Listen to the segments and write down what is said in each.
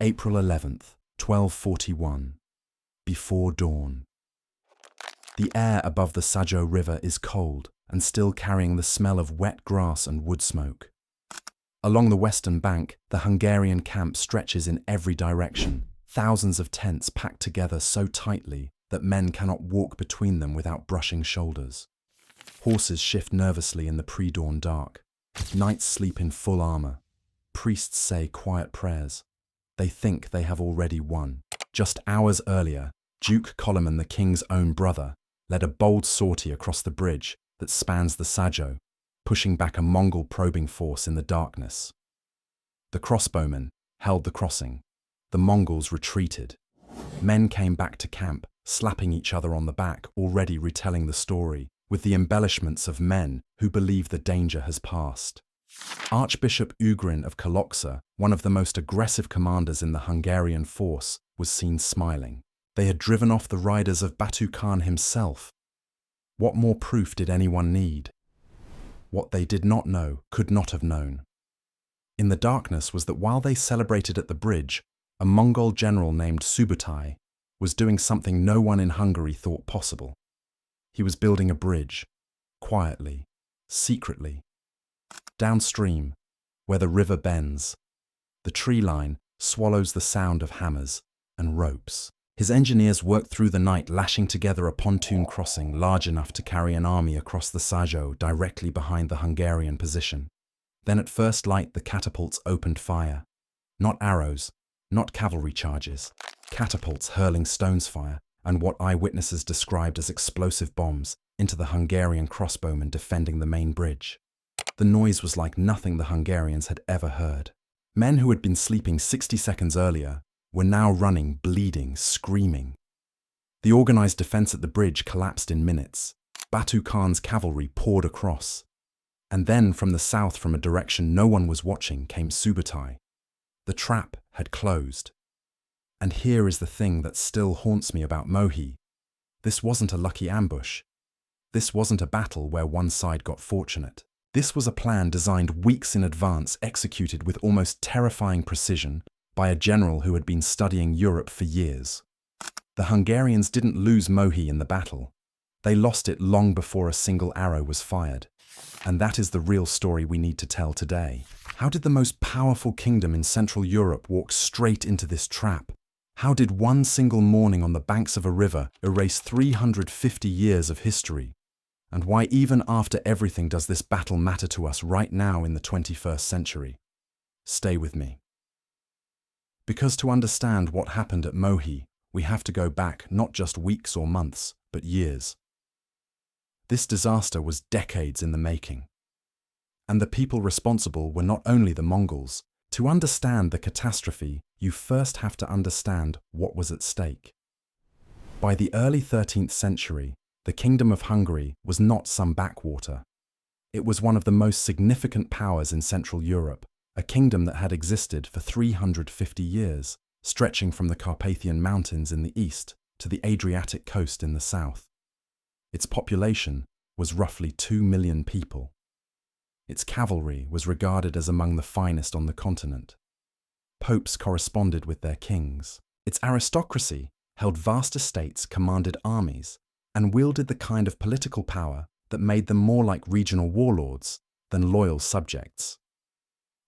April 11th, 1241. Before dawn. The air above the Sajó River is cold and still carrying the smell of wet grass and wood smoke. Along the western bank, the Hungarian camp stretches in every direction, thousands of tents packed together so tightly that men cannot walk between them without brushing shoulders. Horses shift nervously in the pre-dawn dark. Knights sleep in full armor. Priests say quiet prayers. They think they have already won. Just hours earlier, Duke Koloman, the king's own brother, led a bold sortie across the bridge that spans the Sajó, pushing back a Mongol probing force in the darkness. The crossbowmen held the crossing. The Mongols retreated. Men came back to camp, slapping each other on the back, already retelling the story, with the embellishments of men who believe the danger has passed. Archbishop Ugrin of Kalocsa, one of the most aggressive commanders in the Hungarian force, was seen smiling. They had driven off the riders of Batu Khan himself. What more proof did anyone need? What they did not know could not have known. In the darkness was that while they celebrated at the bridge, a Mongol general named Subutai was doing something no one in Hungary thought possible. He was building a bridge, quietly, secretly. Downstream, where the river bends, the tree line swallows the sound of hammers and ropes. His engineers worked through the night, lashing together a pontoon crossing large enough to carry an army across the Sajó directly behind the Hungarian position. Then at first light the catapults opened fire. Not arrows, not cavalry charges. Catapults hurling stones fire and what eyewitnesses described as explosive bombs into the Hungarian crossbowmen defending the main bridge. The noise was like nothing the Hungarians had ever heard. Men who had been sleeping 60 seconds earlier were now running, bleeding, screaming. The organized defense at the bridge collapsed in minutes. Batu Khan's cavalry poured across. And then from the south, from a direction no one was watching, came Subutai. The trap had closed. And here is the thing that still haunts me about Mohi. This wasn't a lucky ambush. This wasn't a battle where one side got fortunate. This was a plan designed weeks in advance, executed with almost terrifying precision by a general who had been studying Europe for years. The Hungarians didn't lose Mohi in the battle. They lost it long before a single arrow was fired. And that is the real story we need to tell today. How did the most powerful kingdom in Central Europe walk straight into this trap? How did one single morning on the banks of a river erase 350 years of history? And why, even after everything, does this battle matter to us right now in the 21st century? Stay with me. Because to understand what happened at Mohi, we have to go back not just weeks or months, but years. This disaster was decades in the making. And the people responsible were not only the Mongols. To understand the catastrophe, you first have to understand what was at stake. By the early 13th century, the Kingdom of Hungary was not some backwater. It was one of the most significant powers in Central Europe, a kingdom that had existed for 350 years, stretching from the Carpathian Mountains in the east to the Adriatic coast in the south. Its population was roughly 2 million people. Its cavalry was regarded as among the finest on the continent. Popes corresponded with their kings. Its aristocracy held vast estates, commanded armies, and wielded the kind of political power that made them more like regional warlords than loyal subjects.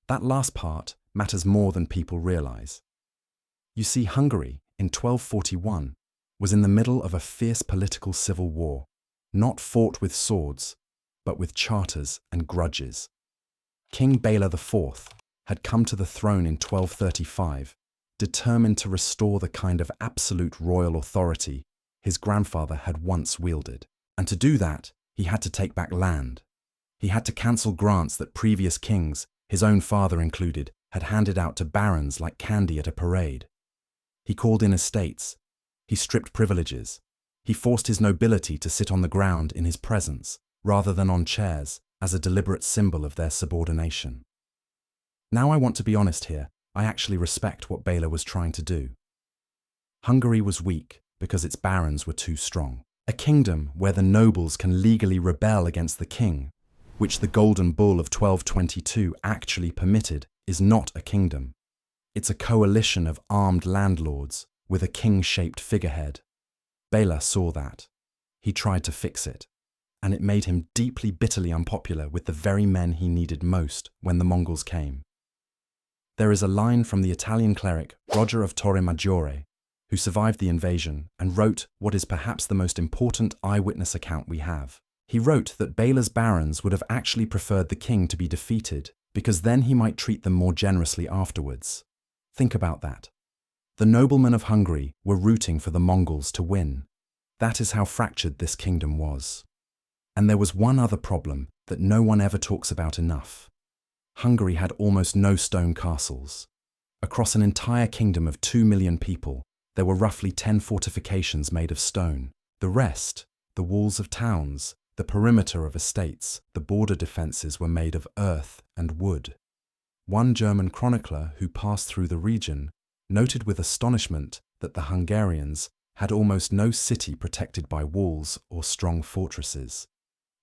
That last part matters more than people realize. You see, Hungary, in 1241, was in the middle of a fierce political civil war, not fought with swords, but with charters and grudges. King Béla IV had come to the throne in 1235, determined to restore the kind of absolute royal authority his grandfather had once wielded. And to do that, he had to take back land. He had to cancel grants that previous kings, his own father included, had handed out to barons like candy at a parade. He called in estates. He stripped privileges. He forced his nobility to sit on the ground in his presence, rather than on chairs, as a deliberate symbol of their subordination. Now I want to be honest here, I actually respect what Béla was trying to do. Hungary was weak because its barons were too strong. A kingdom where the nobles can legally rebel against the king, which the Golden Bull of 1222 actually permitted, is not a kingdom. It's a coalition of armed landlords with a king-shaped figurehead. Béla saw that. He tried to fix it, and it made him deeply bitterly unpopular with the very men he needed most when the Mongols came. There is a line from the Italian cleric Roger of Torremaggiore, who survived the invasion and wrote what is perhaps the most important eyewitness account we have. He wrote that Béla's barons would have actually preferred the king to be defeated because then he might treat them more generously afterwards. Think about that. The noblemen of Hungary were rooting for the Mongols to win. That is how fractured this kingdom was. And there was one other problem that no one ever talks about enough. Hungary had almost no stone castles. Across an entire kingdom of 2 million people, there were roughly 10 fortifications made of stone. The rest, the walls of towns, the perimeter of estates, the border defences were made of earth and wood. One German chronicler who passed through the region noted with astonishment that the Hungarians had almost no city protected by walls or strong fortresses.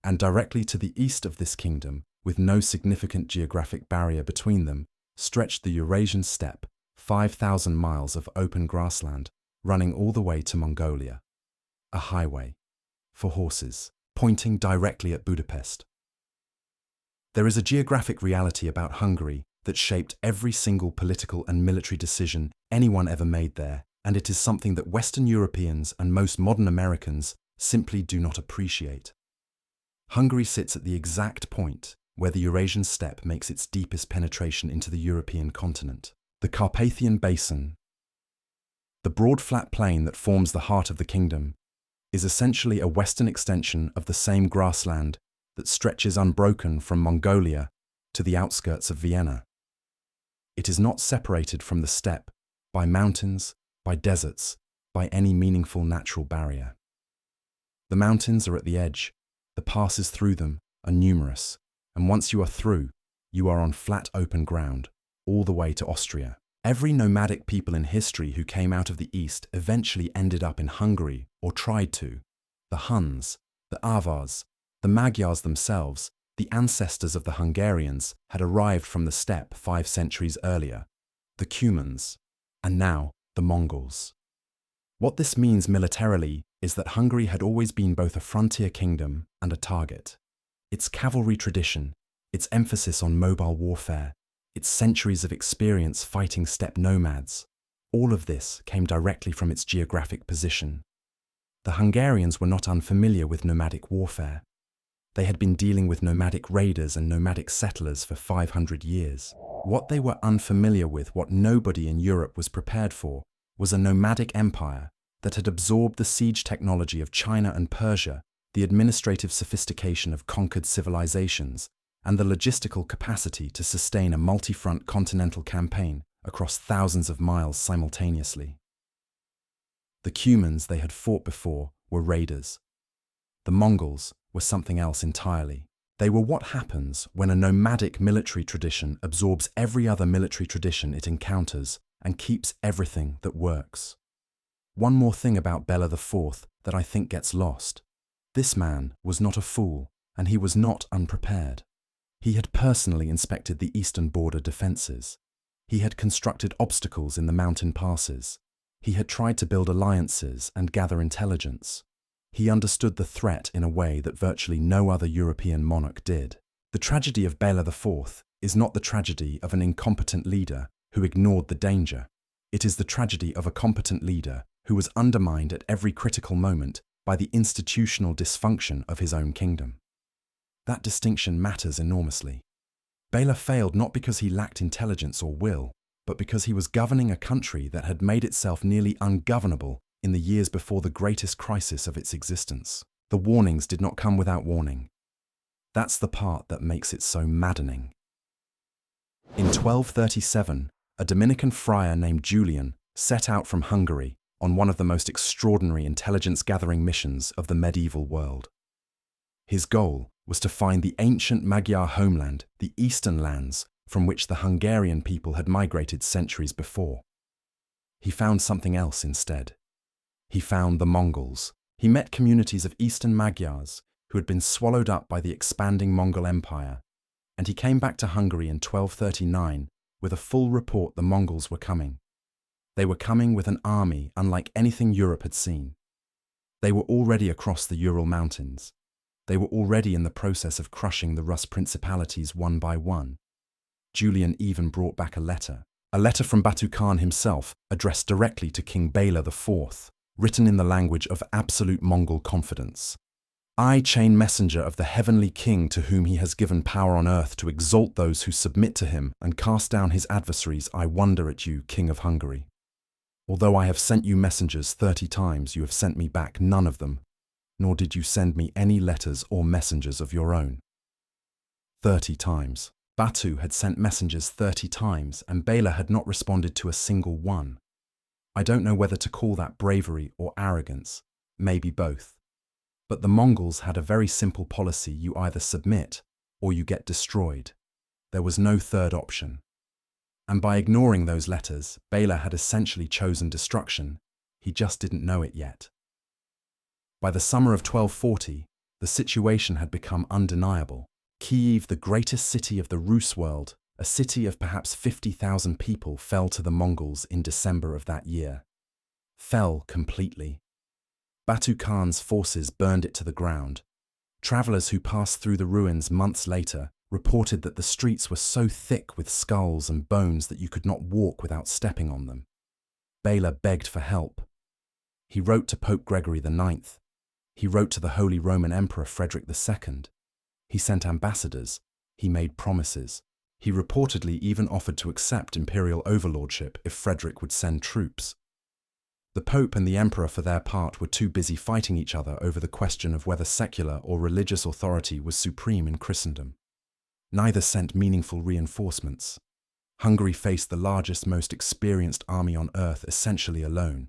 And directly to the east of this kingdom, with no significant geographic barrier between them, stretched the Eurasian steppe, 5,000 miles of open grassland running all the way to Mongolia. A highway, for horses, pointing directly at Budapest. There is a geographic reality about Hungary that shaped every single political and military decision anyone ever made there, and it is something that Western Europeans and most modern Americans simply do not appreciate. Hungary sits at the exact point where the Eurasian steppe makes its deepest penetration into the European continent. The Carpathian Basin, the broad flat plain that forms the heart of the kingdom, is essentially a western extension of the same grassland that stretches unbroken from Mongolia to the outskirts of Vienna. It is not separated from the steppe by mountains, by deserts, by any meaningful natural barrier. The mountains are at the edge, the passes through them are numerous, and once you are through, you are on flat open ground, all the way to Austria. Every nomadic people in history who came out of the east eventually ended up in Hungary, or tried to. The Huns, the Avars, the Magyars themselves, the ancestors of the Hungarians, had arrived from the steppe 5 centuries earlier, the Cumans, and now the Mongols. What this means militarily is that Hungary had always been both a frontier kingdom and a target. Its cavalry tradition, its emphasis on mobile warfare, its centuries of experience fighting steppe nomads, all of this came directly from its geographic position. The Hungarians were not unfamiliar with nomadic warfare. They had been dealing with nomadic raiders and nomadic settlers for 500 years. What they were unfamiliar with, what nobody in Europe was prepared for, was a nomadic empire that had absorbed the siege technology of China and Persia, the administrative sophistication of conquered civilizations, and the logistical capacity to sustain a multi-front continental campaign across thousands of miles simultaneously. The Cumans they had fought before were raiders. The Mongols were something else entirely. They were what happens when a nomadic military tradition absorbs every other military tradition it encounters and keeps everything that works. One more thing about Béla IV that I think gets lost. This man was not a fool, and he was not unprepared. He had personally inspected the eastern border defences. He had constructed obstacles in the mountain passes. He had tried to build alliances and gather intelligence. He understood the threat in a way that virtually no other European monarch did. The tragedy of Béla IV is not the tragedy of an incompetent leader who ignored the danger. It is the tragedy of a competent leader who was undermined at every critical moment by the institutional dysfunction of his own kingdom. That distinction matters enormously. Béla failed not because he lacked intelligence or will, but because he was governing a country that had made itself nearly ungovernable in the years before the greatest crisis of its existence. The warnings did not come without warning. That's the part that makes it so maddening. In 1237, a Dominican friar named Julian set out from Hungary on one of the most extraordinary intelligence-gathering missions of the medieval world. His goal was to find the ancient Magyar homeland, the eastern lands from which the Hungarian people had migrated centuries before. He found something else instead. He found the Mongols. He met communities of eastern Magyars who had been swallowed up by the expanding Mongol Empire, and he came back to Hungary in 1239 with a full report the Mongols were coming. They were coming with an army unlike anything Europe had seen. They were already across the Ural Mountains. They were already in the process of crushing the Rus principalities one by one. Julian even brought back a letter from Batu Khan himself, addressed directly to King Béla IV, written in the language of absolute Mongol confidence. I, chain messenger of the heavenly king to whom he has given power on earth to exalt those who submit to him and cast down his adversaries, I wonder at you, King of Hungary. Although I have sent you messengers 30 times, you have sent me back none of them, nor did you send me any letters or messengers of your own. 30 times. Batu had sent messengers 30 times, and Béla had not responded to a single one. I don't know whether to call that bravery or arrogance, maybe both. But the Mongols had a very simple policy: you either submit or you get destroyed. There was no third option. And by ignoring those letters, Béla had essentially chosen destruction. He just didn't know it yet. By the summer of 1240, the situation had become undeniable. Kyiv, the greatest city of the Rus world, a city of perhaps 50,000 people, fell to the Mongols in December of that year. Fell completely. Batu Khan's forces burned it to the ground. Travelers who passed through the ruins months later reported that the streets were so thick with skulls and bones that you could not walk without stepping on them. Béla begged for help. He wrote to Pope Gregory IX. He wrote to the Holy Roman Emperor Frederick II. He sent ambassadors. He made promises. He reportedly even offered to accept imperial overlordship if Frederick would send troops. The Pope and the Emperor, for their part, were too busy fighting each other over the question of whether secular or religious authority was supreme in Christendom. Neither sent meaningful reinforcements. Hungary faced the largest, most experienced army on earth essentially alone.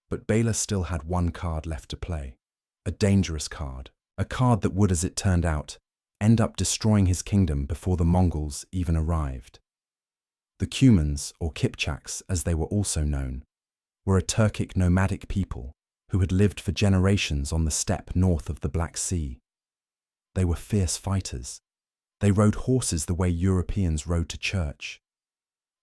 But Béla still had one card left to play. A dangerous card. A card that would, as it turned out, end up destroying his kingdom before the Mongols even arrived. The Cumans, or Kipchaks as they were also known, were a Turkic nomadic people who had lived for generations on the steppe north of the Black Sea. They were fierce fighters. They rode horses the way Europeans rode to church.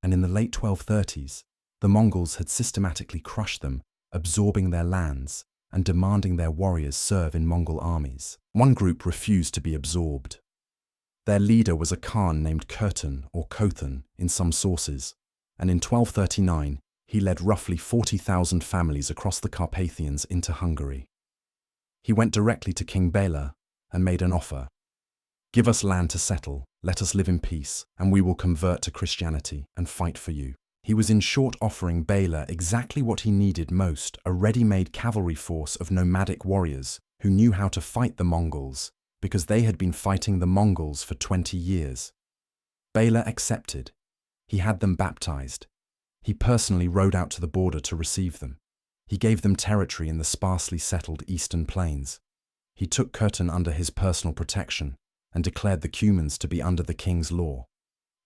And in the late 1230s, the Mongols had systematically crushed them, absorbing their lands and demanding their warriors serve in Mongol armies. One group refused to be absorbed. Their leader was a Khan named Kurtan or Kothan in some sources, and in 1239 he led roughly 40,000 families across the Carpathians into Hungary. He went directly to King Béla and made an offer. Give us land to settle, let us live in peace, and we will convert to Christianity and fight for you. He was in short offering Béla exactly what he needed most: a ready-made cavalry force of nomadic warriors who knew how to fight the Mongols because they had been fighting the Mongols for 20 years. Béla accepted. He had them baptized. He personally rode out to the border to receive them. He gave them territory in the sparsely settled eastern plains. He took Kurtan under his personal protection and declared the Cumans to be under the king's law.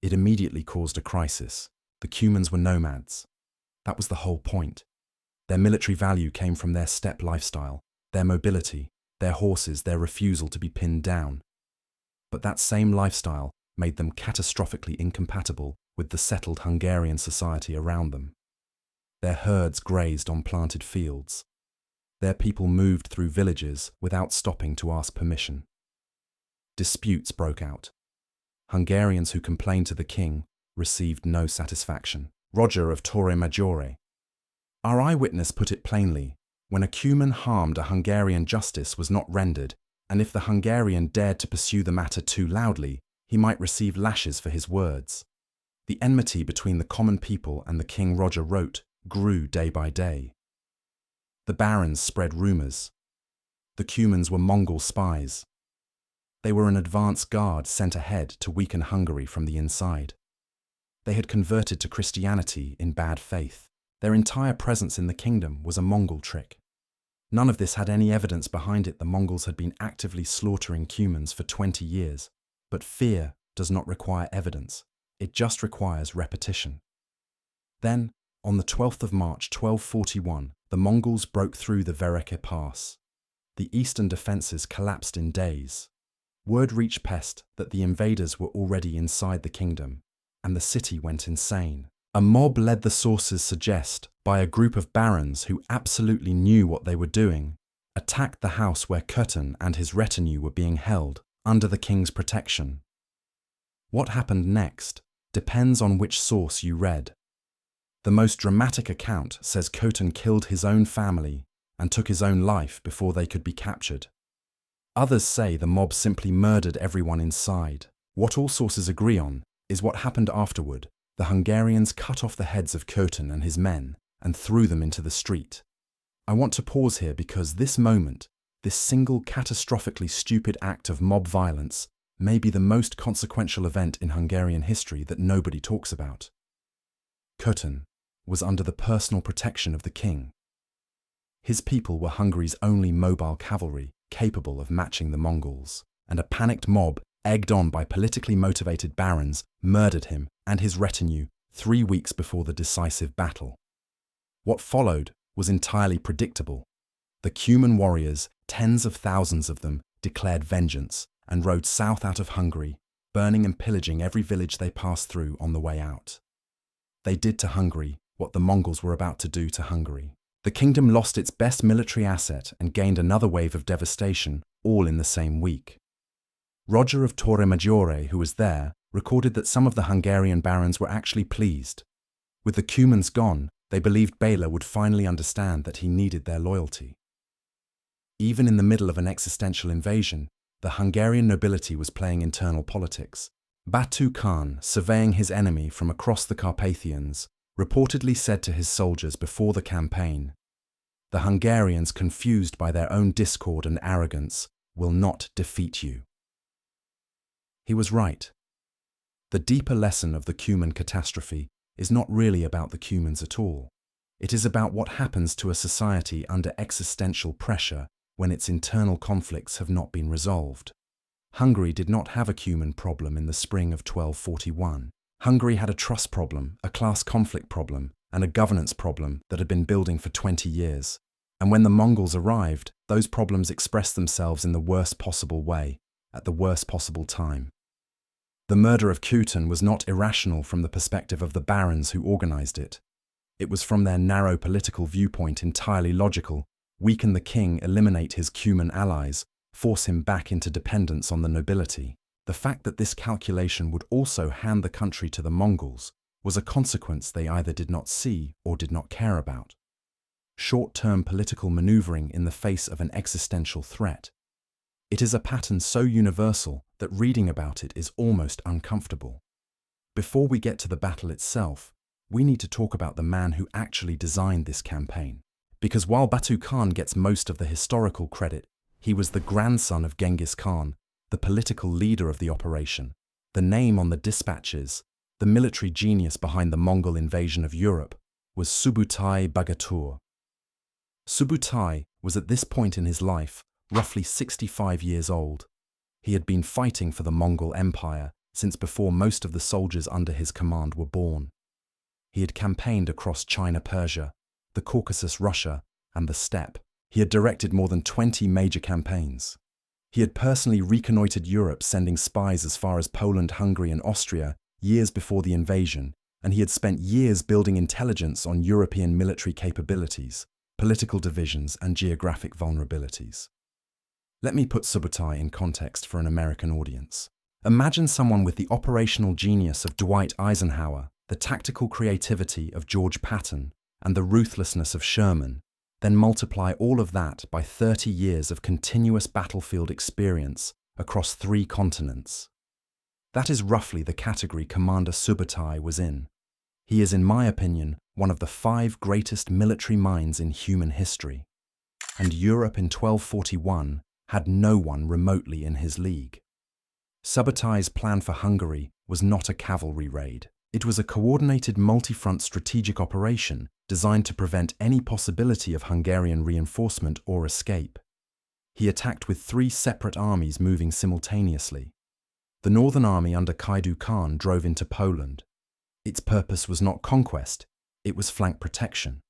It immediately caused a crisis. The Cumans were nomads. That was the whole point. Their military value came from their steppe lifestyle, their mobility, their horses, their refusal to be pinned down. But that same lifestyle made them catastrophically incompatible with the settled Hungarian society around them. Their herds grazed on planted fields. Their people moved through villages without stopping to ask permission. Disputes broke out. Hungarians who complained to the king received no satisfaction. Roger of Torre Maggiore. Our eyewitness put it plainly: when a Cuman harmed a Hungarian, justice was not rendered, and if the Hungarian dared to pursue the matter too loudly, he might receive lashes for his words. The enmity between the common people and the king, Roger wrote, grew day by day. The barons spread rumours. The Cumans were Mongol spies. They were an advance guard sent ahead to weaken Hungary from the inside. They had converted to Christianity in bad faith. Their entire presence in the kingdom was a Mongol trick. None of this had any evidence behind it. The Mongols had been actively slaughtering Cumans for 20 years. But fear does not require evidence. It just requires repetition. Then, on the 12th of March 1241, the Mongols broke through the Vereke Pass. The eastern defences collapsed in days. Word reached Pest that the invaders were already inside the kingdom, and the city went insane. A mob, led the sources suggest, by a group of barons who absolutely knew what they were doing, attacked the house where Köthen and his retinue were being held, under the king's protection. What happened next depends on which source you read. The most dramatic account says Köthen killed his own family and took his own life before they could be captured. Others say the mob simply murdered everyone inside. What all sources agree on is what happened afterward. The Hungarians cut off the heads of Köthen and his men and threw them into the street. I want to pause here because this moment, this single catastrophically stupid act of mob violence, may be the most consequential event in Hungarian history that nobody talks about. Köthen was under the personal protection of the king. His people were Hungary's only mobile cavalry capable of matching the Mongols, and a panicked mob, egged on by politically motivated barons, murdered him and his retinue 3 weeks before the decisive battle. What followed was entirely predictable. The Cuman warriors, tens of thousands of them, declared vengeance and rode south out of Hungary, burning and pillaging every village they passed through on the way out. They did to Hungary what the Mongols were about to do to Hungary. The kingdom lost its best military asset and gained another wave of devastation, all in the same week. Roger of Torre Maggiore, who was there, recorded that some of the Hungarian barons were actually pleased. With the Cumans gone, they believed Béla would finally understand that he needed their loyalty. Even in the middle of an existential invasion, the Hungarian nobility was playing internal politics. Batu Khan, surveying his enemy from across the Carpathians, reportedly said to his soldiers before the campaign, "The Hungarians, confused by their own discord and arrogance, will not defeat you." He was right. The deeper lesson of the Cuman catastrophe is not really about the Cumans at all. It is about what happens to a society under existential pressure when its internal conflicts have not been resolved. Hungary did not have a Cuman problem in the spring of 1241. Hungary had a trust problem, a class conflict problem, and a governance problem that had been building for 20 years. And when the Mongols arrived, those problems expressed themselves in the worst possible way, at the worst possible time. The murder of Köthen was not irrational from the perspective of the barons who organized it. It was from their narrow political viewpoint entirely logical: weaken the king, eliminate his Cuman allies, force him back into dependence on the nobility. The fact that this calculation would also hand the country to the Mongols was a consequence they either did not see or did not care about. Short-term political maneuvering in the face of an existential threat. It is a pattern so universal that reading about it is almost uncomfortable. Before we get to the battle itself, we need to talk about the man who actually designed this campaign. Because while Batu Khan gets most of the historical credit, he was the grandson of Genghis Khan, the political leader of the operation, the name on the dispatches, the military genius behind the Mongol invasion of Europe, was Subutai Bagatur. Subutai was at this point in his life roughly 65 years old. He had been fighting for the Mongol Empire since before most of the soldiers under his command were born. He had campaigned across China, Persia, the Caucasus, Russia, and the steppe. He had directed more than 20 major campaigns. He had personally reconnoitered Europe, sending spies as far as Poland, Hungary, and Austria years before the invasion, and he had spent years building intelligence on European military capabilities, political divisions, and geographic vulnerabilities. Let me put Subutai in context for an American audience. Imagine someone with the operational genius of Dwight Eisenhower, the tactical creativity of George Patton, and the ruthlessness of Sherman, then multiply all of that by 30 years of continuous battlefield experience across 3 continents. That is roughly the category Commander Subutai was in. He is, in my opinion, one of the 5 greatest military minds in human history. And Europe in 1241 had no one remotely in his league. Subutai's plan for Hungary was not a cavalry raid. It was a coordinated multi-front strategic operation designed to prevent any possibility of Hungarian reinforcement or escape. He attacked with 3 separate armies moving simultaneously. The Northern Army under Kaidu Khan drove into Poland. Its purpose was not conquest, it was flank protection.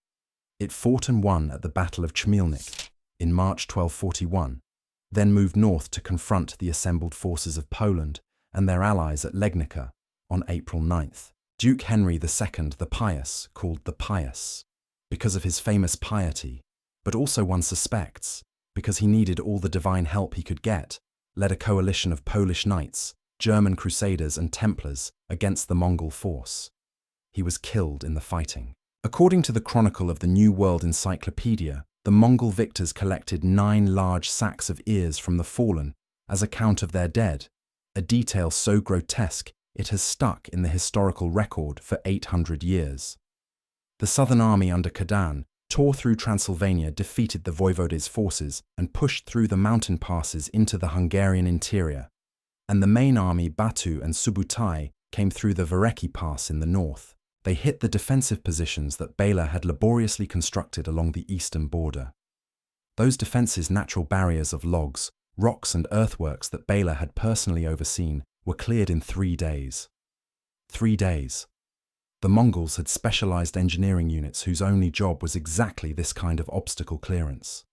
It fought and won at the Battle of Chmielnik in March 1241, then moved north to confront the assembled forces of Poland and their allies at Legnica, on April 9th. Duke Henry II the Pious, called the Pious, because of his famous piety, but also one suspects, because he needed all the divine help he could get, led a coalition of Polish knights, German crusaders and Templars against the Mongol force. He was killed in the fighting. According to the Chronicle of the New World Encyclopedia, the Mongol victors collected 9 large sacks of ears from the fallen as a count of their dead, a detail so grotesque it has stuck in the historical record for 800 years. The southern army under Khadan tore through Transylvania, defeated the voivode's forces, and pushed through the mountain passes into the Hungarian interior, and the main army Batu and Subutai came through the Vereki Pass in the north. They hit the defensive positions that Béla had laboriously constructed along the eastern border. Those defenses' natural barriers of logs, rocks and earthworks that Béla had personally overseen were cleared in 3 days. 3 days. The Mongols had specialized engineering units whose only job was exactly this kind of obstacle clearance.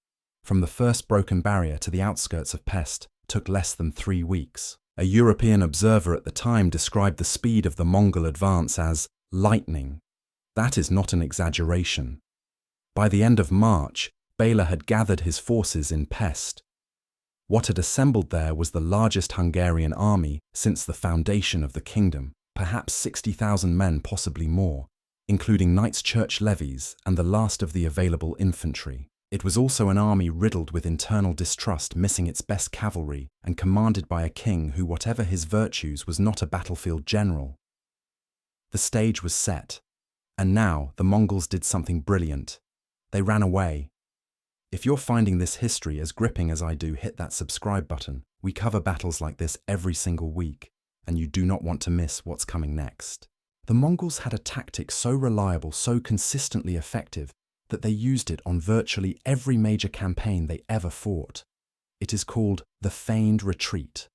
From the first broken barrier to the outskirts of Pest took less than 3 weeks. A European observer at the time described the speed of the Mongol advance as lightning. That is not an exaggeration. By the end of March, Béla had gathered his forces in Pest. What had assembled there was the largest Hungarian army since the foundation of the kingdom, perhaps 60,000 men, possibly more, including knights' church levies and the last of the available infantry. It was also an army riddled with internal distrust, missing its best cavalry, and commanded by a king who, whatever his virtues, was not a battlefield general. The stage was set, and now the Mongols did something brilliant. They ran away. If you're finding this history as gripping as I do, hit that subscribe button. We cover battles like this every single week, and you do not want to miss what's coming next. The Mongols had a tactic so reliable, so consistently effective, that they used it on virtually every major campaign they ever fought. It is called the feigned retreat.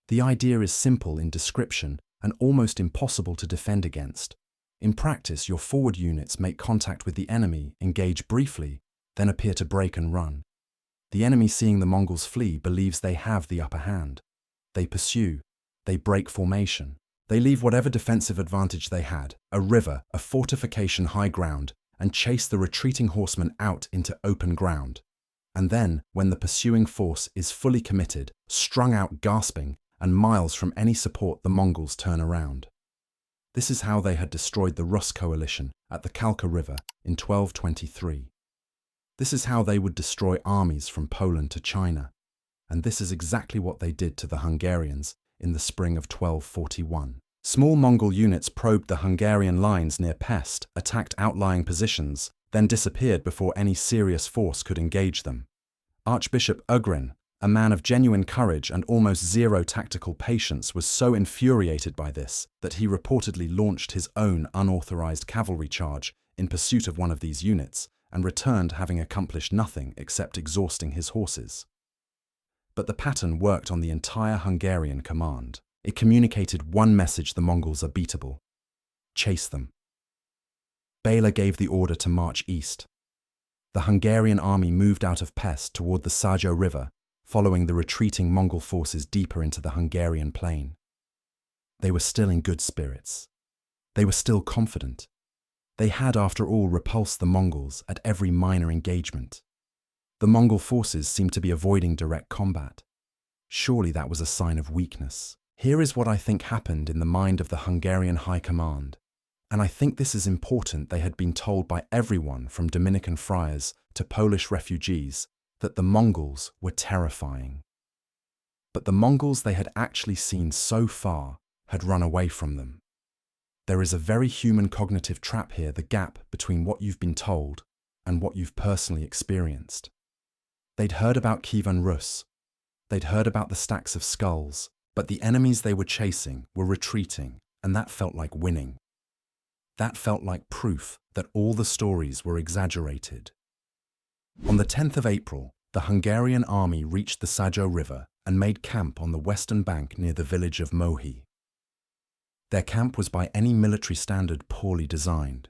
The idea is simple in description and almost impossible to defend against. In practice, your forward units make contact with the enemy, engage briefly, then appear to break and run. The enemy, seeing the Mongols flee, believes they have the upper hand. They pursue. They break formation. They leave whatever defensive advantage they had, a river, a fortification, high ground, and chase the retreating horsemen out into open ground. And then, when the pursuing force is fully committed, strung out gasping, and miles from any support, the Mongols turn around. This is how they had destroyed the Rus coalition at the Kalka River in 1223. This is how they would destroy armies from Poland to China. And this is exactly what they did to the Hungarians in the spring of 1241. Small Mongol units probed the Hungarian lines near Pest, attacked outlying positions, then disappeared before any serious force could engage them. Archbishop Ugrin, a man of genuine courage and almost zero tactical patience, was so infuriated by this that he reportedly launched his own unauthorized cavalry charge in pursuit of one of these units and returned having accomplished nothing except exhausting his horses. But the pattern worked on the entire Hungarian command. It communicated one message: the Mongols are beatable. Chase them. Béla gave the order to march east. The Hungarian army moved out of Pest toward the Sajó River, following the retreating Mongol forces deeper into the Hungarian plain. They were still in good spirits. They were still confident. They had, after all, repulsed the Mongols at every minor engagement. The Mongol forces seemed to be avoiding direct combat. Surely that was a sign of weakness. Here is what I think happened in the mind of the Hungarian High Command, and I think this is important. They had been told by everyone from Dominican friars to Polish refugees that the Mongols were terrifying. But the Mongols they had actually seen so far had run away from them. There is a very human cognitive trap here, the gap between what you've been told and what you've personally experienced. They'd heard about Kievan Rus. They'd heard about the stacks of skulls, but the enemies they were chasing were retreating, and that felt like winning. That felt like proof that all the stories were exaggerated. On the 10th of April, the Hungarian army reached the Sajó River and made camp on the western bank near the village of Mohi. Their camp was by any military standard poorly designed.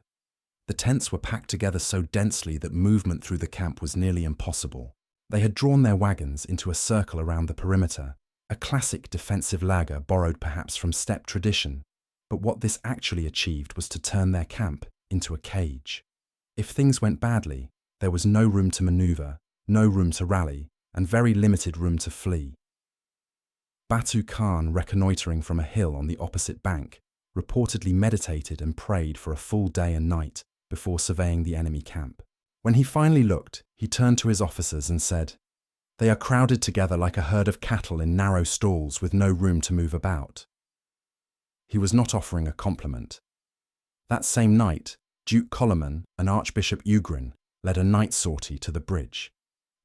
The tents were packed together so densely that movement through the camp was nearly impossible. They had drawn their wagons into a circle around the perimeter, a classic defensive laager borrowed perhaps from steppe tradition, But what this actually achieved was to turn their camp into a cage. If things went badly, there was no room to maneuver, no room to rally, and very limited room to flee. Batu Khan, reconnoitering from a hill on the opposite bank, reportedly meditated and prayed for a full day and night before surveying the enemy camp. When he finally looked, he turned to his officers and said, "They are crowded together like a herd of cattle in narrow stalls with no room to move about." He was not offering a compliment. That same night, Duke Koloman and Archbishop Ugrin led a night sortie to the bridge.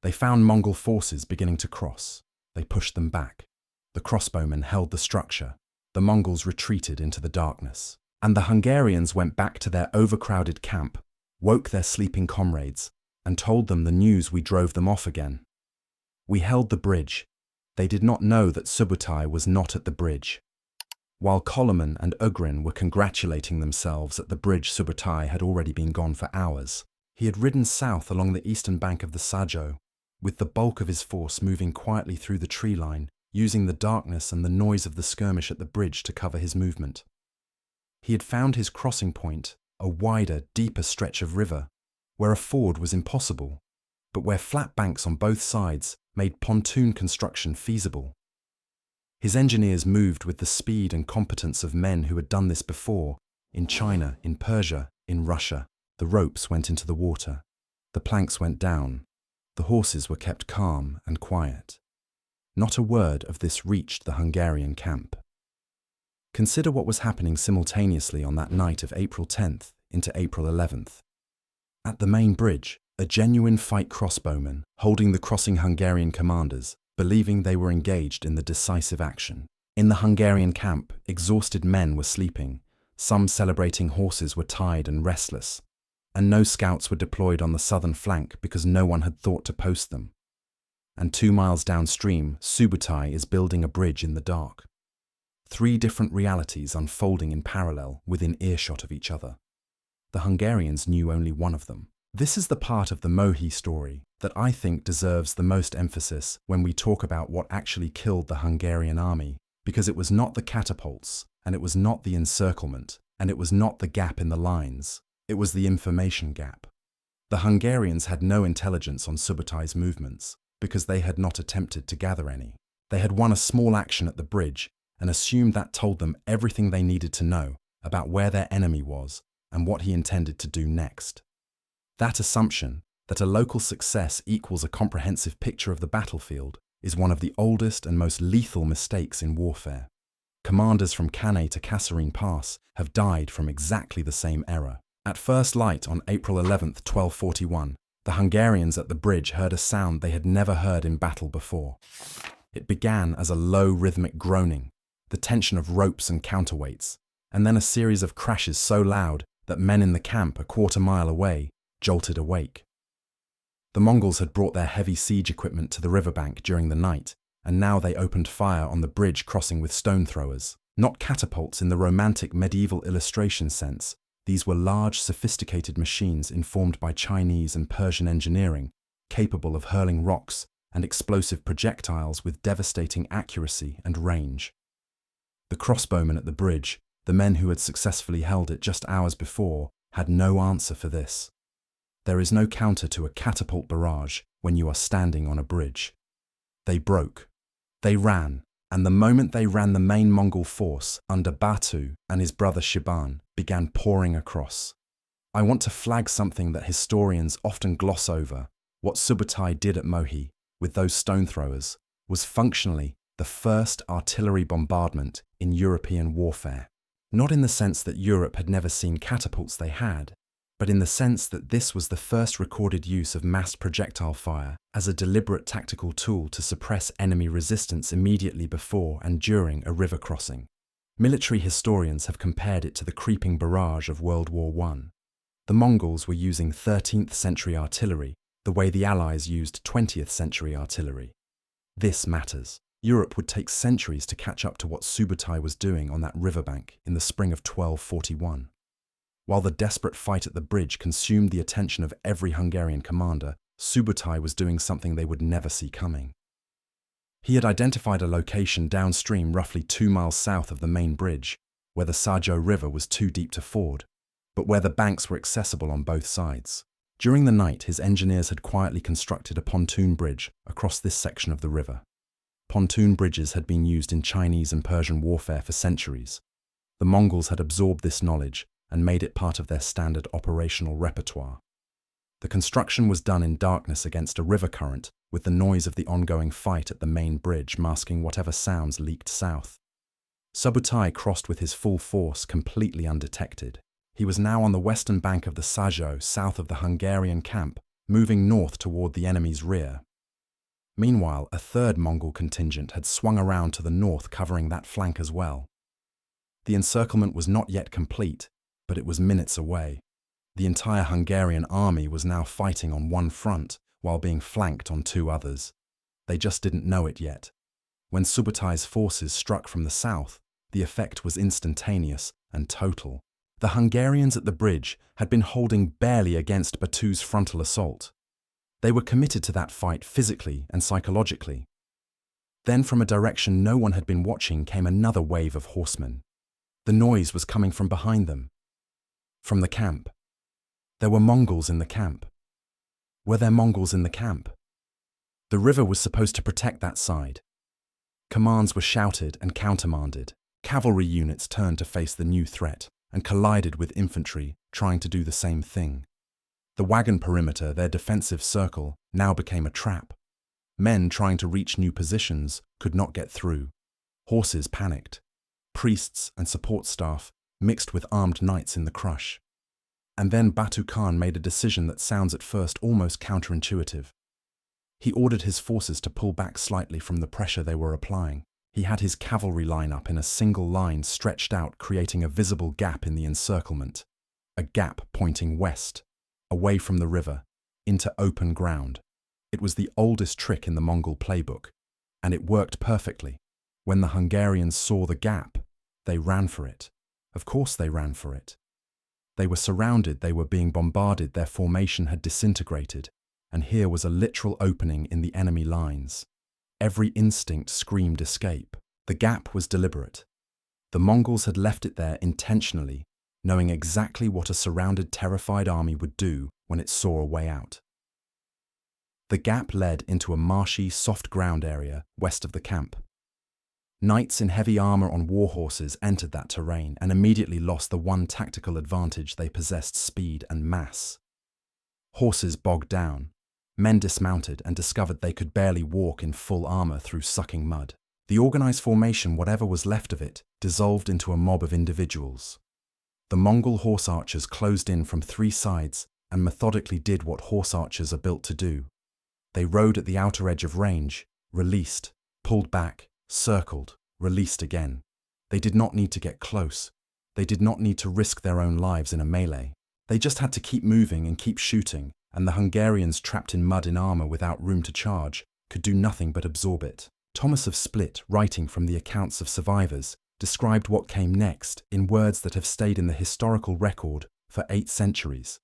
They found Mongol forces beginning to cross. They pushed them back. The crossbowmen held the structure. The Mongols retreated into the darkness. And the Hungarians went back to their overcrowded camp, woke their sleeping comrades, and told them the news. We drove them off again. We held the bridge. They did not know that Subutai was not at the bridge. While Koloman and Ugrin were congratulating themselves at the bridge, Subutai had already been gone for hours. He had ridden south along the eastern bank of the Sajó, with the bulk of his force moving quietly through the tree line, using the darkness and the noise of the skirmish at the bridge to cover his movement. He had found his crossing point, a wider, deeper stretch of river, where a ford was impossible, but where flat banks on both sides made pontoon construction feasible. His engineers moved with the speed and competence of men who had done this before, in China, in Persia, in Russia. The ropes went into the water. The planks went down. The horses were kept calm and quiet. Not a word of this reached the Hungarian camp. Consider what was happening simultaneously on that night of April 10th into April 11th. At the main bridge, a genuine fight crossbowman, holding the crossing Hungarian commanders, believing they were engaged in the decisive action. In the Hungarian camp, exhausted men were sleeping, some celebrating horses were tired and restless, and no scouts were deployed on the southern flank because no one had thought to post them. And 2 miles downstream, Subutai is building a bridge in the dark. 3 different realities unfolding in parallel within earshot of each other. The Hungarians knew only one of them. This is the part of the Mohi story that I think deserves the most emphasis when we talk about what actually killed the Hungarian army, because it was not the catapults, and it was not the encirclement, and it was not the gap in the lines. It was the information gap. The Hungarians had no intelligence on Subutai's movements, because they had not attempted to gather any. They had won a small action at the bridge and assumed that told them everything they needed to know about where their enemy was and what he intended to do next. That assumption, that a local success equals a comprehensive picture of the battlefield, is one of the oldest and most lethal mistakes in warfare. Commanders from Cannae to Kasserine Pass have died from exactly the same error. At first light on April 11th, 1241, the Hungarians at the bridge heard a sound they had never heard in battle before. It began as a low rhythmic groaning, the tension of ropes and counterweights, and then a series of crashes so loud that men in the camp a quarter-mile away jolted awake. The Mongols had brought their heavy siege equipment to the riverbank during the night, and now they opened fire on the bridge crossing with stone throwers. Not catapults in the romantic medieval illustration sense. These were large, sophisticated machines informed by Chinese and Persian engineering, capable of hurling rocks and explosive projectiles with devastating accuracy and range. The crossbowmen at the bridge, the men who had successfully held it just hours before, had no answer for this. There is no counter to a catapult barrage when you are standing on a bridge. They broke. They ran, and the moment they ran, the main Mongol force, under Batu and his brother Shiban, began pouring across. I want to flag something that historians often gloss over. What Subutai did at Mohi, with those stone throwers, was functionally the first artillery bombardment in European warfare. Not in the sense that Europe had never seen catapults they had, but in the sense that this was the first recorded use of massed projectile fire as a deliberate tactical tool to suppress enemy resistance immediately before and during a river crossing. Military historians have compared it to the creeping barrage of World War I. The Mongols were using 13th century artillery the way the Allies used 20th century artillery. This matters. Europe would take centuries to catch up to what Subutai was doing on that riverbank in the spring of 1241. While the desperate fight at the bridge consumed the attention of every Hungarian commander, Subutai was doing something they would never see coming. He had identified a location downstream roughly 2 miles south of the main bridge, where the Sajó River was too deep to ford, but where the banks were accessible on both sides. During the night, his engineers had quietly constructed a pontoon bridge across this section of the river. Pontoon bridges had been used in Chinese and Persian warfare for centuries. The Mongols had absorbed this knowledge and made it part of their standard operational repertoire. The construction was done in darkness against a river current, with the noise of the ongoing fight at the main bridge masking whatever sounds leaked south. Subutai crossed with his full force, completely undetected. He was now on the western bank of the Sajó, south of the Hungarian camp, moving north toward the enemy's rear. Meanwhile, a third Mongol contingent had swung around to the north, covering that flank as well. The encirclement was not yet complete, but it was minutes away. The entire Hungarian army was now fighting on one front, while being flanked on two others. They just didn't know it yet. When Subutai's forces struck from the south, the effect was instantaneous and total. The Hungarians at the bridge had been holding barely against Batu's frontal assault. They were committed to that fight physically and psychologically. Then, from a direction no one had been watching, came another wave of horsemen. The noise was coming from behind them. From the camp. There were Mongols in the camp. Were there Mongols in the camp? The river was supposed to protect that side. Commands were shouted and countermanded. Cavalry units turned to face the new threat and collided with infantry trying to do the same thing. The wagon perimeter, their defensive circle, now became a trap. Men trying to reach new positions could not get through. Horses panicked. Priests and support staff mixed with armed knights in the crush. And then Batu Khan made a decision that sounds at first almost counterintuitive. He ordered his forces to pull back slightly from the pressure they were applying. He had his cavalry line up in a single line stretched out, creating a visible gap in the encirclement. A gap pointing west, away from the river, into open ground. It was the oldest trick in the Mongol playbook, and it worked perfectly. When the Hungarians saw the gap, they ran for it. Of course they ran for it. They were surrounded, they were being bombarded, their formation had disintegrated, and here was a literal opening in the enemy lines. Every instinct screamed escape. The gap was deliberate. The Mongols had left it there intentionally, knowing exactly what a surrounded, terrified army would do when it saw a way out. The gap led into a marshy, soft ground area west of the camp. Knights in heavy armor on war horses entered that terrain and immediately lost the one tactical advantage they possessed: speed and mass. Horses bogged down. Men dismounted and discovered they could barely walk in full armor through sucking mud. The organized formation, whatever was left of it, dissolved into a mob of individuals. The Mongol horse archers closed in from three sides and methodically did what horse archers are built to do. They rode at the outer edge of range, released, pulled back, circled, released again. They did not need to get close. They did not need to risk their own lives in a melee. They just had to keep moving and keep shooting, and the Hungarians, trapped in mud in armor without room to charge, could do nothing but absorb it. Thomas of Split, writing from the accounts of survivors, described what came next in words that have stayed in the historical record for 8 centuries.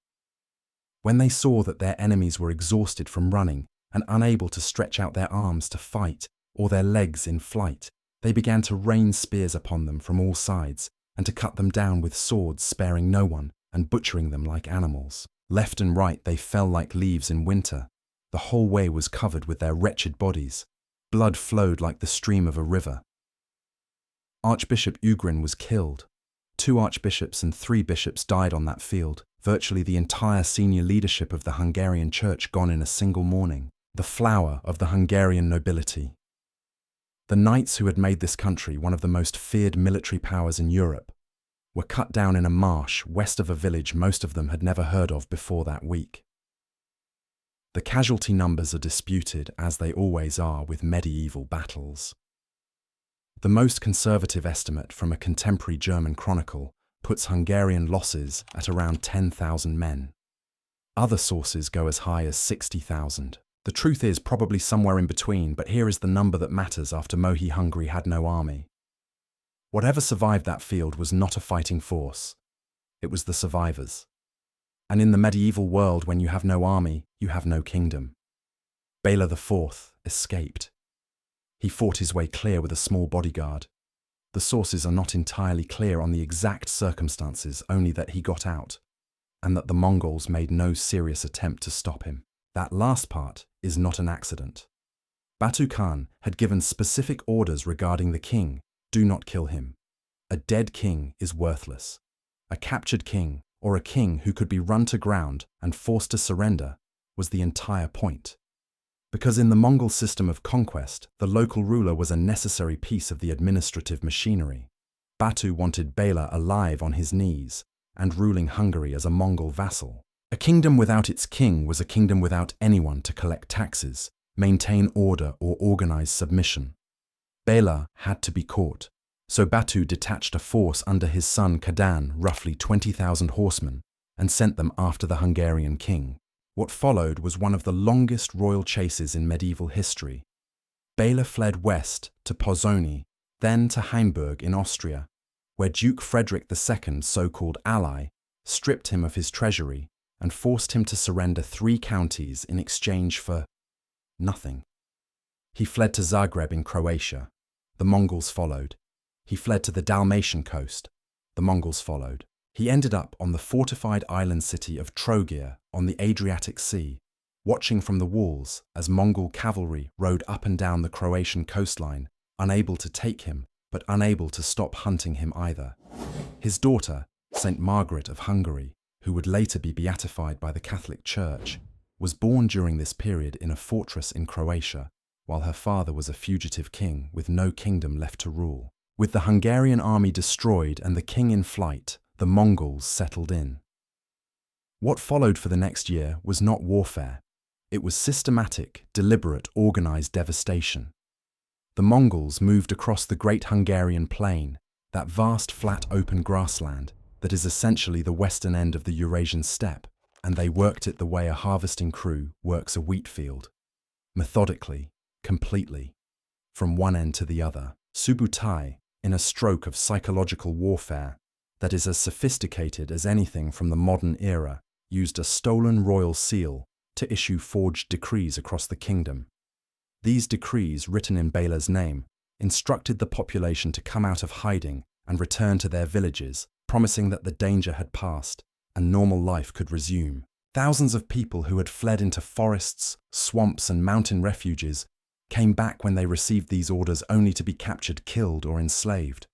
When they saw that their enemies were exhausted from running and unable to stretch out their arms to fight or their legs in flight, they began to rain spears upon them from all sides and to cut them down with swords, sparing no one and butchering them like animals. Left and right they fell like leaves in winter. The whole way was covered with their wretched bodies. Blood flowed like the stream of a river. Archbishop Ugrin was killed. 2 archbishops and 3 bishops died on that field. Virtually the entire senior leadership of the Hungarian church gone in a single morning. The flower of the Hungarian nobility. The knights who had made this country one of the most feared military powers in Europe were cut down in a marsh west of a village most of them had never heard of before that week. The casualty numbers are disputed, as they always are with medieval battles. The most conservative estimate from a contemporary German chronicle puts Hungarian losses at around 10,000 men. Other sources go as high as 60,000. The truth is probably somewhere in between, but here is the number that matters after Mohi Hungary had no army. Whatever survived that field was not a fighting force. It was the survivors. And in the medieval world, when you have no army, you have no kingdom. Béla IV escaped. He fought his way clear with a small bodyguard. The sources are not entirely clear on the exact circumstances, only that he got out, and that the Mongols made no serious attempt to stop him. That last part is not an accident. Batu Khan had given specific orders regarding the king: do not kill him. A dead king is worthless. A captured king, or a king who could be run to ground and forced to surrender, was the entire point. Because in the Mongol system of conquest, the local ruler was a necessary piece of the administrative machinery. Batu wanted Béla alive on his knees and ruling Hungary as a Mongol vassal. A kingdom without its king was a kingdom without anyone to collect taxes, maintain order, or organize submission. Béla had to be caught, so Batu detached a force under his son Kadan, roughly 20,000 horsemen, and sent them after the Hungarian king. What followed was one of the longest royal chases in medieval history. Béla fled west to Pozsony, then to Hainburg in Austria, where Duke Frederick II's so-called ally stripped him of his treasury and forced him to surrender 3 counties in exchange for nothing. He fled to Zagreb in Croatia. The Mongols followed. He fled to the Dalmatian coast. The Mongols followed. He ended up on the fortified island city of Trogir on the Adriatic Sea, watching from the walls as Mongol cavalry rode up and down the Croatian coastline, unable to take him, but unable to stop hunting him either. His daughter, Saint Margaret of Hungary, who would later be beatified by the Catholic Church, was born during this period in a fortress in Croatia, while her father was a fugitive king with no kingdom left to rule. With the Hungarian army destroyed and the king in flight, the Mongols settled in. What followed for the next year was not warfare. It was systematic, deliberate, organized devastation. The Mongols moved across the Great Hungarian Plain, that vast flat open grassland that is essentially the western end of the Eurasian steppe, and they worked it the way a harvesting crew works a wheat field. Methodically, completely, from one end to the other. Subutai, in a stroke of psychological warfare that is as sophisticated as anything from the modern era, used a stolen royal seal to issue forged decrees across the kingdom. These decrees, written in Béla's name, instructed the population to come out of hiding and return to their villages, promising that the danger had passed and normal life could resume. Thousands of people who had fled into forests, swamps, and mountain refuges came back when they received these orders only to be captured, killed, or enslaved.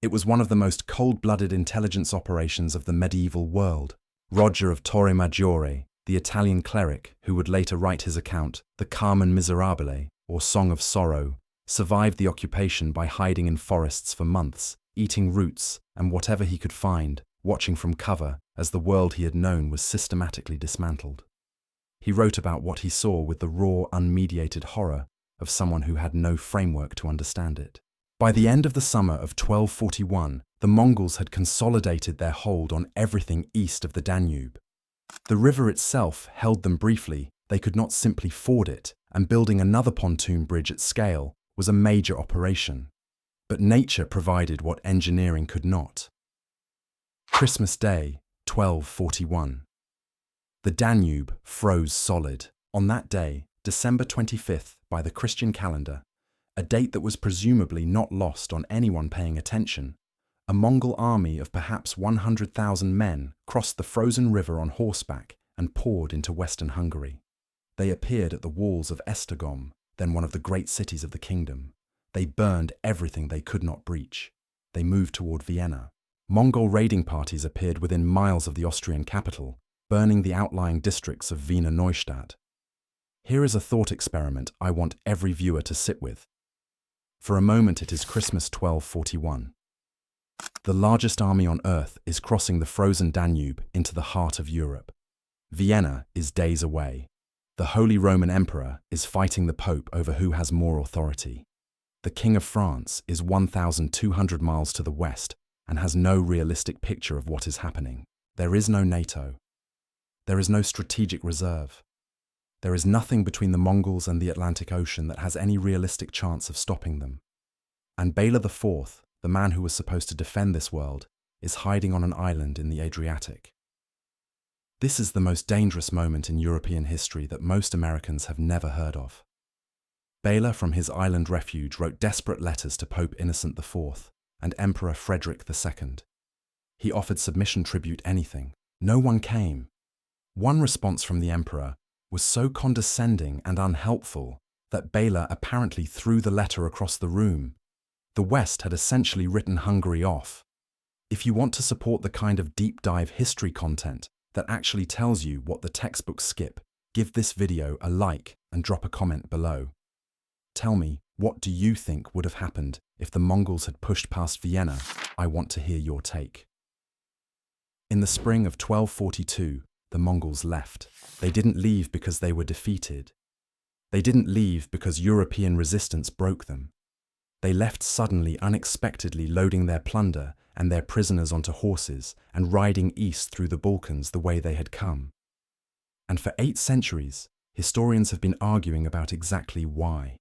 It was one of the most cold-blooded intelligence operations of the medieval world. Roger of Torre Maggiore, the Italian cleric who would later write his account, the Carmen Miserabile, or Song of Sorrow, survived the occupation by hiding in forests for months, eating roots and whatever he could find, watching from cover as the world he had known was systematically dismantled. He wrote about what he saw with the raw, unmediated horror of someone who had no framework to understand it. By the end of the summer of 1241, the Mongols had consolidated their hold on everything east of the Danube. The river itself held them briefly. They could not simply ford it, and building another pontoon bridge at scale was a major operation. But nature provided what engineering could not. Christmas Day, 1241. The Danube froze solid. On that day, December 25th, by the Christian calendar, a date that was presumably not lost on anyone paying attention, a Mongol army of perhaps 100,000 men crossed the frozen river on horseback and poured into western Hungary. They appeared at the walls of Esztergom, then one of the great cities of the kingdom. They burned everything they could not breach. They moved toward Vienna. Mongol raiding parties appeared within miles of the Austrian capital, burning the outlying districts of Wiener Neustadt. Here is a thought experiment I want every viewer to sit with. For a moment it is Christmas 1241. The largest army on earth is crossing the frozen Danube into the heart of Europe. Vienna is days away. The Holy Roman Emperor is fighting the Pope over who has more authority. The King of France is 1,200 miles to the west and has no realistic picture of what is happening. There is no NATO. There is no strategic reserve. There is nothing between the Mongols and the Atlantic Ocean that has any realistic chance of stopping them. And Béla IV, the man who was supposed to defend this world, is hiding on an island in the Adriatic. This is the most dangerous moment in European history that most Americans have never heard of. Béla from his island refuge wrote desperate letters to Pope Innocent IV and Emperor Frederick II. He offered submission tribute anything. No one came. One response from the emperor was so condescending and unhelpful that Béla apparently threw the letter across the room. The West had essentially written Hungary off. If you want to support the kind of deep dive history content that actually tells you what the textbooks skip, give this video a like and drop a comment below. Tell me, what do you think would have happened if the Mongols had pushed past Vienna? I want to hear your take. In the spring of 1242, the Mongols left. They didn't leave because they were defeated. They didn't leave because European resistance broke them. They left suddenly, unexpectedly, loading their plunder and their prisoners onto horses and riding east through the Balkans the way they had come. And for 8 centuries, historians have been arguing about exactly why.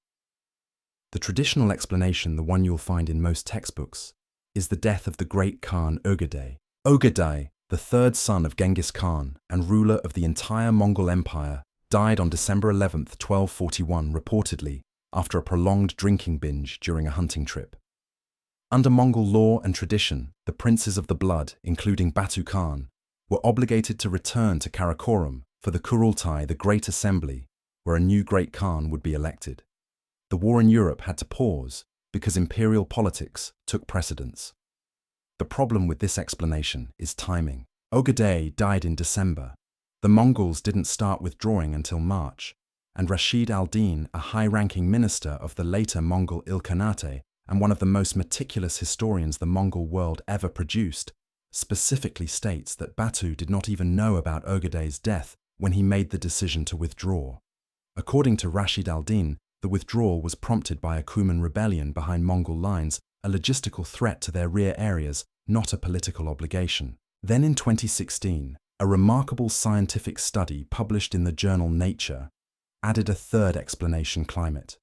The traditional explanation, the one you'll find in most textbooks, is the death of the great Khan Ögedei. Ögedei, the third son of Genghis Khan and ruler of the entire Mongol Empire, died on December 11, 1241, reportedly after a prolonged drinking binge during a hunting trip. Under Mongol law and tradition, the princes of the blood, including Batu Khan, were obligated to return to Karakorum for the Kurultai, the Great Assembly, where a new Great Khan would be elected. The war in Europe had to pause because imperial politics took precedence. The problem with this explanation is timing. Ögedei died in December. The Mongols didn't start withdrawing until March, and Rashid al-Din, a high-ranking minister of the later Mongol Ilkhanate and one of the most meticulous historians the Mongol world ever produced, specifically states that Batu did not even know about Ögedei's death when he made the decision to withdraw. According to Rashid al-Din, the withdrawal was prompted by a Cuman rebellion behind Mongol lines, a logistical threat to their rear areas, not a political obligation. Then in 2016, a remarkable scientific study published in the journal Nature added a third explanation: climate.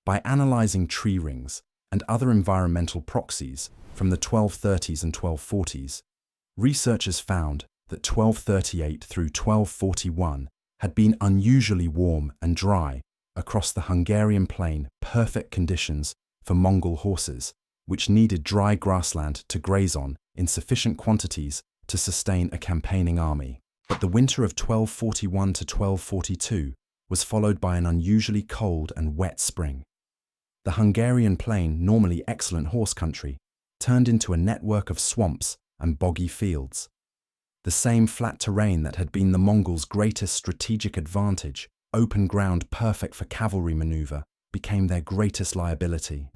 By analyzing tree rings and other environmental proxies from the 1230s and 1240s, researchers found that 1238 through 1241 had been unusually warm and dry across the Hungarian plain, perfect conditions for Mongol horses, which needed dry grassland to graze on in sufficient quantities to sustain a campaigning army. But the winter of 1241 to 1242 was followed by an unusually cold and wet spring. The Hungarian plain, normally excellent horse country, turned into a network of swamps and boggy fields. The same flat terrain that had been the Mongols' greatest strategic advantage, open ground perfect for cavalry maneuver, became their greatest liability.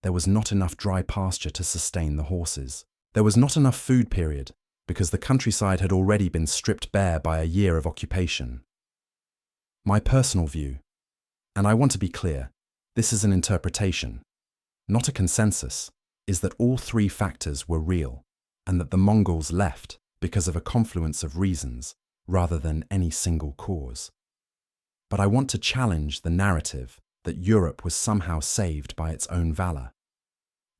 There was not enough dry pasture to sustain the horses. There was not enough food, period, because the countryside had already been stripped bare by a year of occupation. My personal view, and I want to be clear, this is an interpretation, not a consensus, is that all 3 factors were real, and that the Mongols left because of a confluence of reasons rather than any single cause. But I want to challenge the narrative that Europe was somehow saved by its own valor.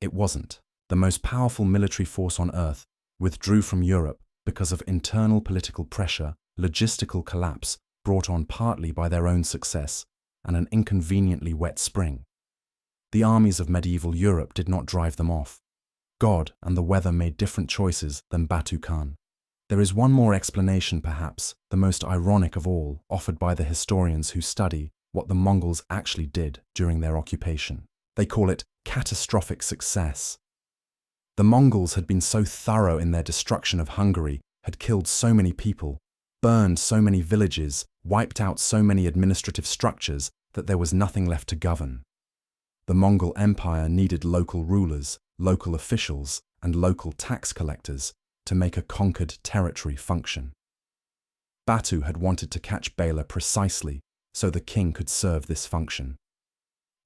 It wasn't. The most powerful military force on earth withdrew from Europe because of internal political pressure, logistical collapse brought on partly by their own success, and an inconveniently wet spring. The armies of medieval Europe did not drive them off. God and the weather made different choices than Batu Khan. There is one more explanation, perhaps the most ironic of all, offered by the historians who study what the Mongols actually did during their occupation. They call it catastrophic success. The Mongols had been so thorough in their destruction of Hungary, had killed so many people, burned so many villages, wiped out so many administrative structures that there was nothing left to govern. The Mongol Empire needed local rulers, local officials, and local tax collectors to make a conquered territory function. Batu had wanted to catch Béla precisely so the king could serve this function.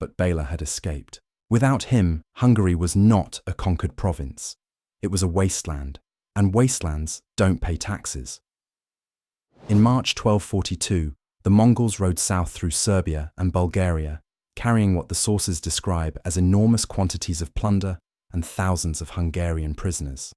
But Béla had escaped. Without him, Hungary was not a conquered province. It was a wasteland, and wastelands don't pay taxes. In March 1242, the Mongols rode south through Serbia and Bulgaria, carrying what the sources describe as enormous quantities of plunder and thousands of Hungarian prisoners.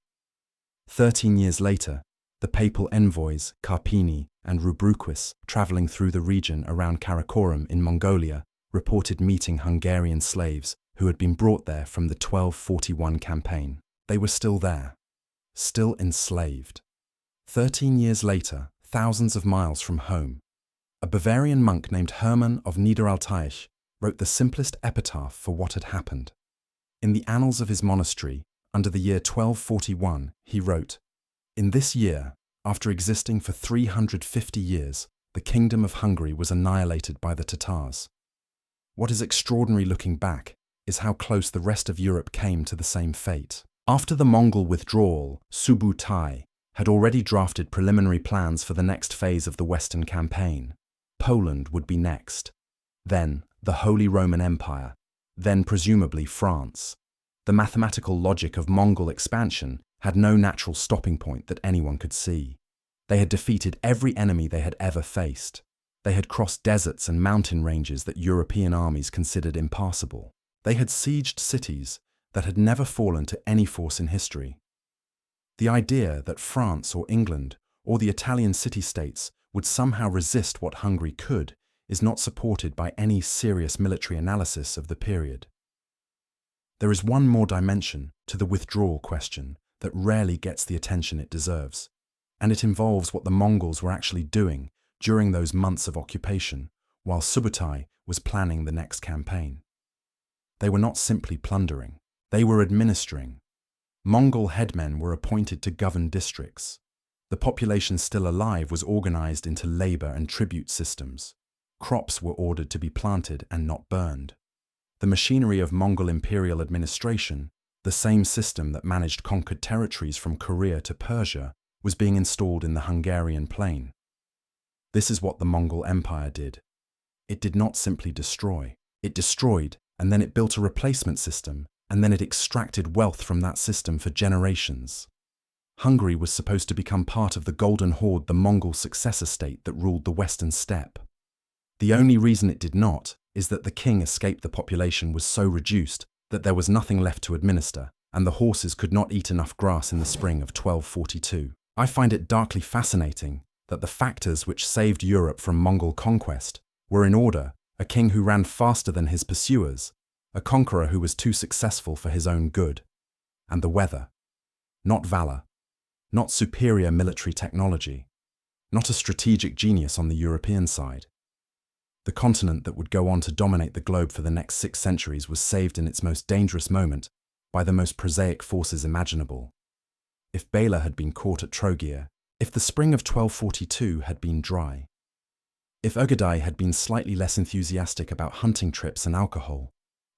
13 years later, the papal envoys Carpini and Rubruquis, travelling through the region around Karakorum in Mongolia, reported meeting Hungarian slaves who had been brought there from the 1241 campaign. They were still there, still enslaved. 13 years later, thousands of miles from home, a Bavarian monk named Hermann of Niederaltaich wrote the simplest epitaph for what had happened. In the annals of his monastery, under the year 1241, he wrote, "In this year, after existing for 350 years, the Kingdom of Hungary was annihilated by the Tatars." What is extraordinary looking back is how close the rest of Europe came to the same fate. After the Mongol withdrawal, Subutai had already drafted preliminary plans for the next phase of the Western campaign. Poland would be next, then the Holy Roman Empire, then presumably France. The mathematical logic of Mongol expansion had no natural stopping point that anyone could see. They had defeated every enemy they had ever faced. They had crossed deserts and mountain ranges that European armies considered impassable. They had sieged cities that had never fallen to any force in history. The idea that France or England or the Italian city-states would somehow resist what Hungary could is not supported by any serious military analysis of the period. There is one more dimension to the withdrawal question that rarely gets the attention it deserves, and it involves what the Mongols were actually doing during those months of occupation, while Subutai was planning the next campaign. They were not simply plundering, they were administering. Mongol headmen were appointed to govern districts. The population still alive was organized into labor and tribute systems. Crops were ordered to be planted and not burned. The machinery of Mongol imperial administration, the same system that managed conquered territories from Korea to Persia, was being installed in the Hungarian plain. This is what the Mongol Empire did. It did not simply destroy. It destroyed, and then it built a replacement system, and then it extracted wealth from that system for generations. Hungary was supposed to become part of the Golden Horde, the Mongol successor state that ruled the Western steppe. The only reason it did not is that the king escaped. The population was so reduced that there was nothing left to administer, and the horses could not eat enough grass in the spring of 1242. I find it darkly fascinating that the factors which saved Europe from Mongol conquest were in order: a king who ran faster than his pursuers, a conqueror who was too successful for his own good, and the weather. Not valor, not superior military technology, not a strategic genius on the European side. The continent that would go on to dominate the globe for the next 6 centuries was saved in its most dangerous moment by the most prosaic forces imaginable. If Béla had been caught at Trogir, if the spring of 1242 had been dry, if Ugadai had been slightly less enthusiastic about hunting trips and alcohol,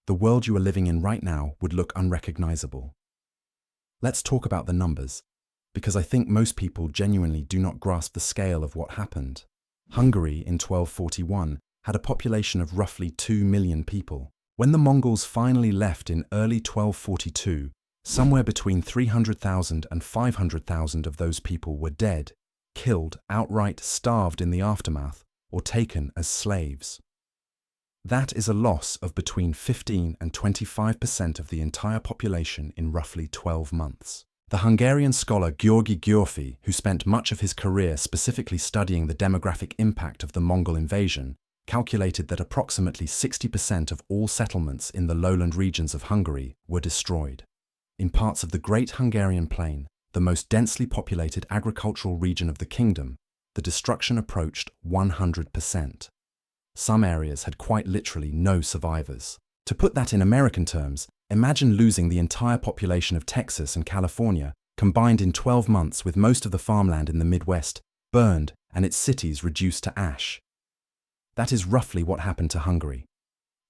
the world you are living in right now would look unrecognizable. Let's talk about the numbers, because I think most people genuinely do not grasp the scale of what happened. Hungary in 1241 had a population of roughly 2 million people. When the Mongols finally left in early 1242, somewhere between 300,000 and 500,000 of those people were dead, killed, outright starved in the aftermath, or taken as slaves. That is a loss of between 15 and 25% of the entire population in roughly 12 months. The Hungarian scholar György Györfi, who spent much of his career specifically studying the demographic impact of the Mongol invasion, calculated that approximately 60% of all settlements in the lowland regions of Hungary were destroyed. In parts of the Great Hungarian Plain, the most densely populated agricultural region of the kingdom, the destruction approached 100%. Some areas had quite literally no survivors. To put that in American terms, imagine losing the entire population of Texas and California combined in 12 months, with most of the farmland in the Midwest burned and its cities reduced to ash. That is roughly what happened to Hungary.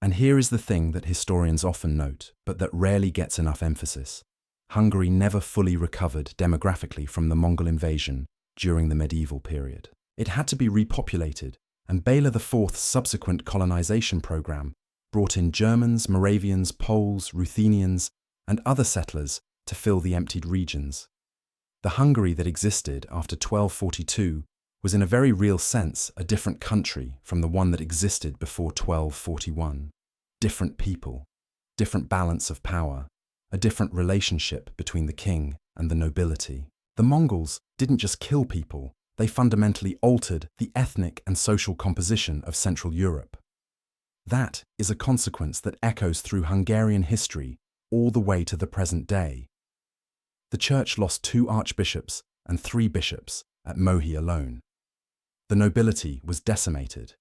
And here is the thing that historians often note, but that rarely gets enough emphasis. Hungary never fully recovered demographically from the Mongol invasion during the medieval period. It had to be repopulated, and Béla IV's subsequent colonization program brought in Germans, Moravians, Poles, Ruthenians, and other settlers to fill the emptied regions. The Hungary that existed after 1242 was in a very real sense a different country from the one that existed before 1241. Different people, different balance of power, a different relationship between the king and the nobility. The Mongols didn't just kill people, they fundamentally altered the ethnic and social composition of Central Europe. That is a consequence that echoes through Hungarian history all the way to the present day. The church lost 2 archbishops and 3 bishops at Mohi alone. The nobility was decimated.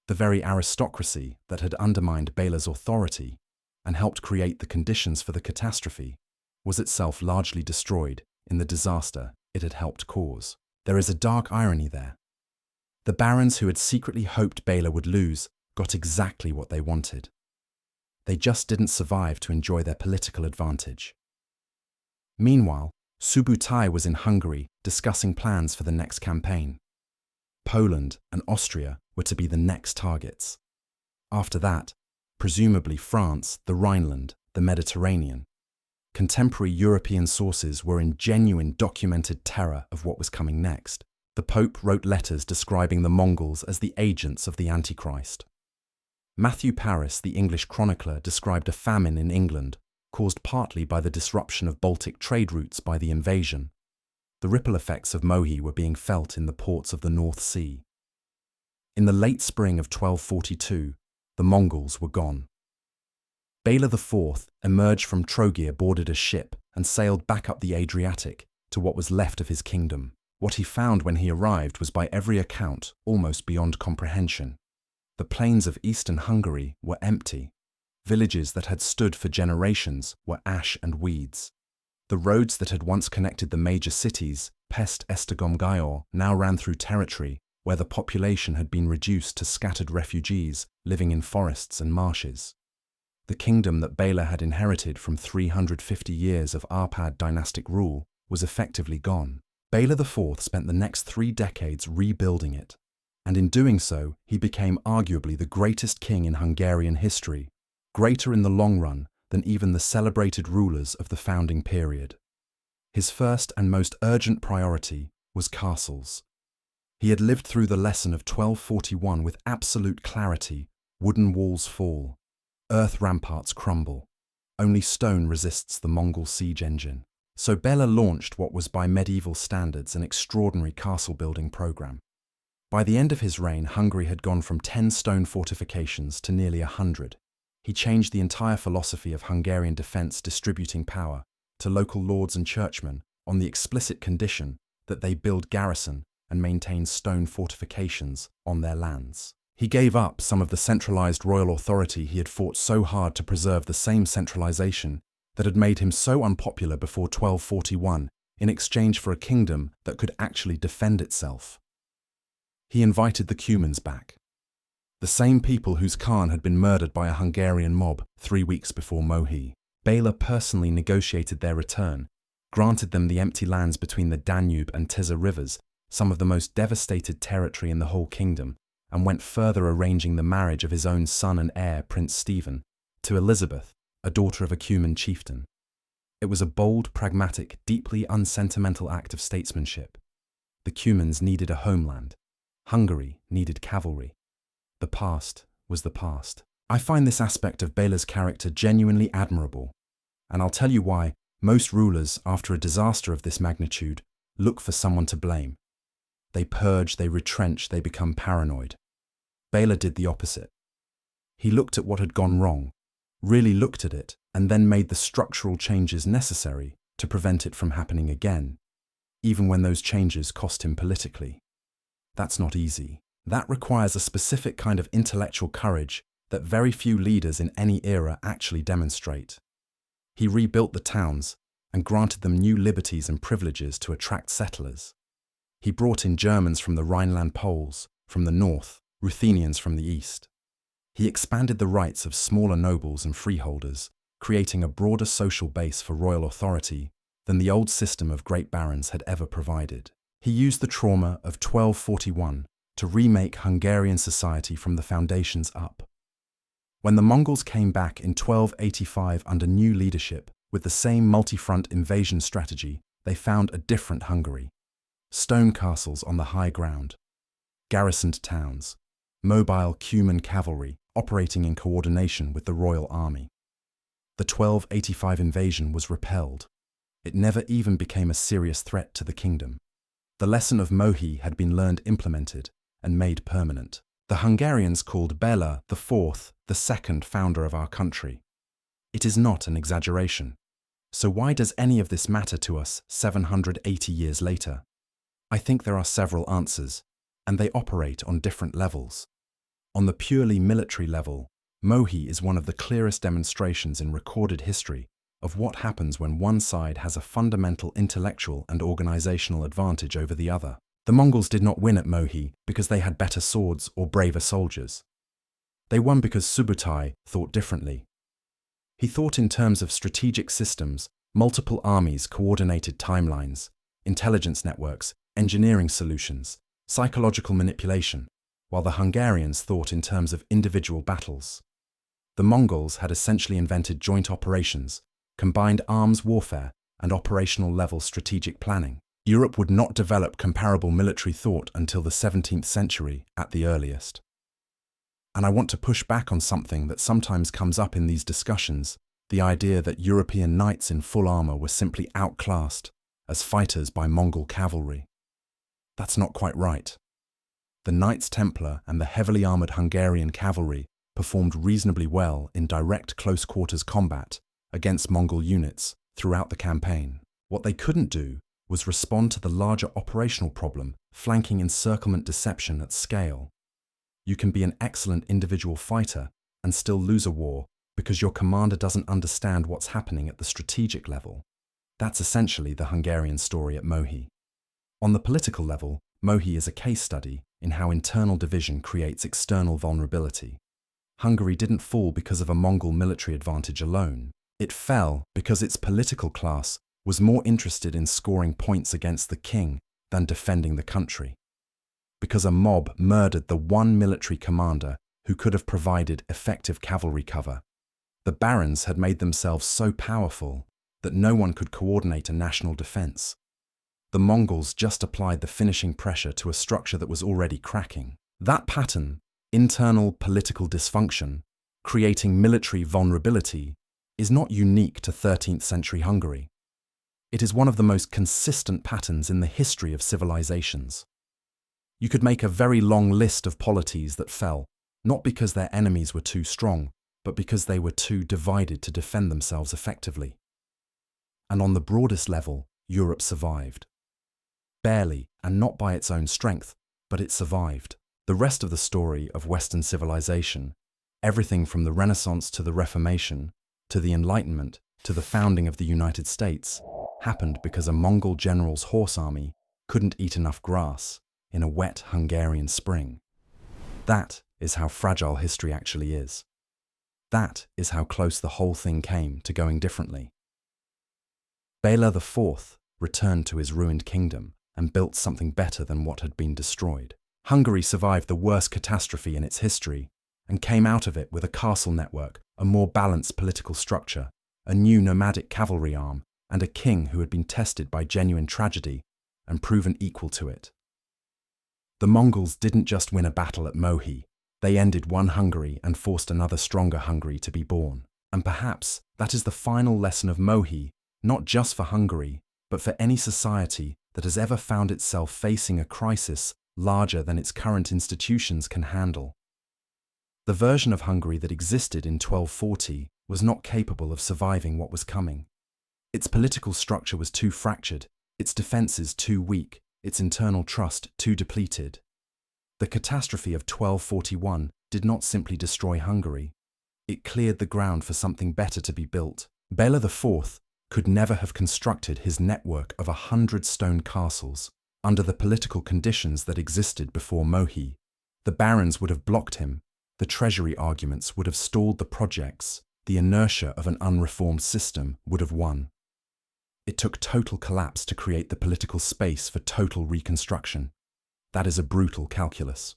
The very aristocracy that had undermined Béla's authority and helped create the conditions for the catastrophe was itself largely destroyed in the disaster it had helped cause. There is a dark irony there. The barons who had secretly hoped Béla would lose got exactly what they wanted. They just didn't survive to enjoy their political advantage. Meanwhile, Subutai was in Hungary discussing plans for the next campaign. Poland and Austria were to be the next targets. After that, presumably France, the Rhineland, the Mediterranean. Contemporary European sources were in genuine documented terror of what was coming next. The Pope wrote letters describing the Mongols as the agents of the Antichrist. Matthew Paris, the English chronicler, described a famine in England, caused partly by the disruption of Baltic trade routes by the invasion. The ripple effects of Mohi were being felt in the ports of the North Sea. In the late spring of 1242, the Mongols were gone. Béla IV emerged from Trogir, boarded a ship, and sailed back up the Adriatic to what was left of his kingdom. What he found when he arrived was by every account almost beyond comprehension. The plains of eastern Hungary were empty. Villages that had stood for generations were ash and weeds. The roads that had once connected the major cities, Pest Esztergom-Győr, now ran through territory where the population had been reduced to scattered refugees living in forests and marshes. The kingdom that Béla had inherited from 350 years of Arpad dynastic rule was effectively gone. Béla IV spent the next 3 decades rebuilding it, and in doing so, he became arguably the greatest king in Hungarian history, greater in the long run than even the celebrated rulers of the founding period. His first and most urgent priority was castles. He had lived through the lesson of 1241 with absolute clarity. Wooden walls fall, earth ramparts crumble, only stone resists the Mongol siege engine. So Béla launched what was by medieval standards an extraordinary castle-building program. By the end of his reign, Hungary had gone from 10 stone fortifications to nearly 100. He changed the entire philosophy of Hungarian defense, distributing power to local lords and churchmen on the explicit condition that they build garrison and maintain stone fortifications on their lands. He gave up some of the centralized royal authority he had fought so hard to preserve, the same centralization that had made him so unpopular before 1241, in exchange for a kingdom that could actually defend itself. He invited the Cumans back, the same people whose Khan had been murdered by a Hungarian mob 3 weeks before Mohi. Béla personally negotiated their return, granted them the empty lands between the Danube and Tisza rivers, some of the most devastated territory in the whole kingdom, and went further, arranging the marriage of his own son and heir, Prince Stephen, to Elizabeth, a daughter of a Cuman chieftain. It was a bold, pragmatic, deeply unsentimental act of statesmanship. The Cumans needed a homeland. Hungary needed cavalry. The past was the past. I find this aspect of Béla's character genuinely admirable, and I'll tell you why. Most rulers, after a disaster of this magnitude, look for someone to blame. They purge, they retrench, they become paranoid. Béla did the opposite. He looked at what had gone wrong, really looked at it, and then made the structural changes necessary to prevent it from happening again, even when those changes cost him politically. That's not easy. That requires a specific kind of intellectual courage that very few leaders in any era actually demonstrate. He rebuilt the towns and granted them new liberties and privileges to attract settlers. He brought in Germans from the Rhineland Poles, from the north, Ruthenians from the east. He expanded the rights of smaller nobles and freeholders, creating a broader social base for royal authority than the old system of great barons had ever provided. He used the trauma of 1241 to remake Hungarian society from the foundations up. When the Mongols came back in 1285 under new leadership with the same multi-front invasion strategy, they found a different Hungary. Stone castles on the high ground, garrisoned towns, mobile Cuman cavalry operating in coordination with the royal army. The 1285 invasion was repelled. It never even became a serious threat to the kingdom. The lesson of Mohi had been learned, implemented, and made permanent. The Hungarians called Béla IV the second founder of our country. It is not an exaggeration. So why does any of this matter to us 780 years later? I think there are several answers, and they operate on different levels. On the purely military level, Mohi is one of the clearest demonstrations in recorded history of what happens when one side has a fundamental intellectual and organizational advantage over the other. The Mongols did not win at Mohi because they had better swords or braver soldiers. They won because Subutai thought differently. He thought in terms of strategic systems, multiple armies, coordinated timelines, intelligence networks, engineering solutions, psychological manipulation, while the Hungarians thought in terms of individual battles. The Mongols had essentially invented joint operations, combined arms warfare, and operational level strategic planning. Europe would not develop comparable military thought until the 17th century at the earliest. And I want to push back on something that sometimes comes up in these discussions, the idea that European knights in full armor were simply outclassed as fighters by Mongol cavalry. That's not quite right. The Knights Templar and the heavily armored Hungarian cavalry performed reasonably well in direct close-quarters combat against Mongol units throughout the campaign. What they couldn't do was respond to the larger operational problem, flanking encirclement deception at scale. You can be an excellent individual fighter and still lose a war because your commander doesn't understand what's happening at the strategic level. That's essentially the Hungarian story at Mohi. On the political level, Mohi is a case study in how internal division creates external vulnerability. Hungary didn't fall because of a Mongol military advantage alone. It fell because its political class was more interested in scoring points against the king than defending the country. Because a mob murdered the one military commander who could have provided effective cavalry cover. The barons had made themselves so powerful that no one could coordinate a national defense. The Mongols just applied the finishing pressure to a structure that was already cracking. That pattern, internal political dysfunction, creating military vulnerability, is not unique to 13th century Hungary. It is one of the most consistent patterns in the history of civilizations. You could make a very long list of polities that fell, not because their enemies were too strong, but because they were too divided to defend themselves effectively. And on the broadest level, Europe survived. Barely, and not by its own strength, but it survived. The rest of the story of Western civilization, everything from the Renaissance to the Reformation, to the Enlightenment, to the founding of the United States, happened because a Mongol general's horse army couldn't eat enough grass in a wet Hungarian spring. That is how fragile history actually is. That is how close the whole thing came to going differently. Béla IV returned to his ruined kingdom and built something better than what had been destroyed. Hungary survived the worst catastrophe in its history and came out of it with a castle network, a more balanced political structure, a new nomadic cavalry arm, and a king who had been tested by genuine tragedy and proven equal to it. The Mongols didn't just win a battle at Mohi, they ended one Hungary and forced another stronger Hungary to be born. And perhaps that is the final lesson of Mohi, not just for Hungary, but for any society that has ever found itself facing a crisis larger than its current institutions can handle. The version of Hungary that existed in 1240 was not capable of surviving what was coming. Its political structure was too fractured, its defences too weak, its internal trust too depleted. The catastrophe of 1241 did not simply destroy Hungary. It cleared the ground for something better to be built. Béla IV could never have constructed his network of 100 stone castles under the political conditions that existed before Mohi. The barons would have blocked him, the treasury arguments would have stalled the projects, the inertia of an unreformed system would have won. It took total collapse to create the political space for total reconstruction. That is a brutal calculus.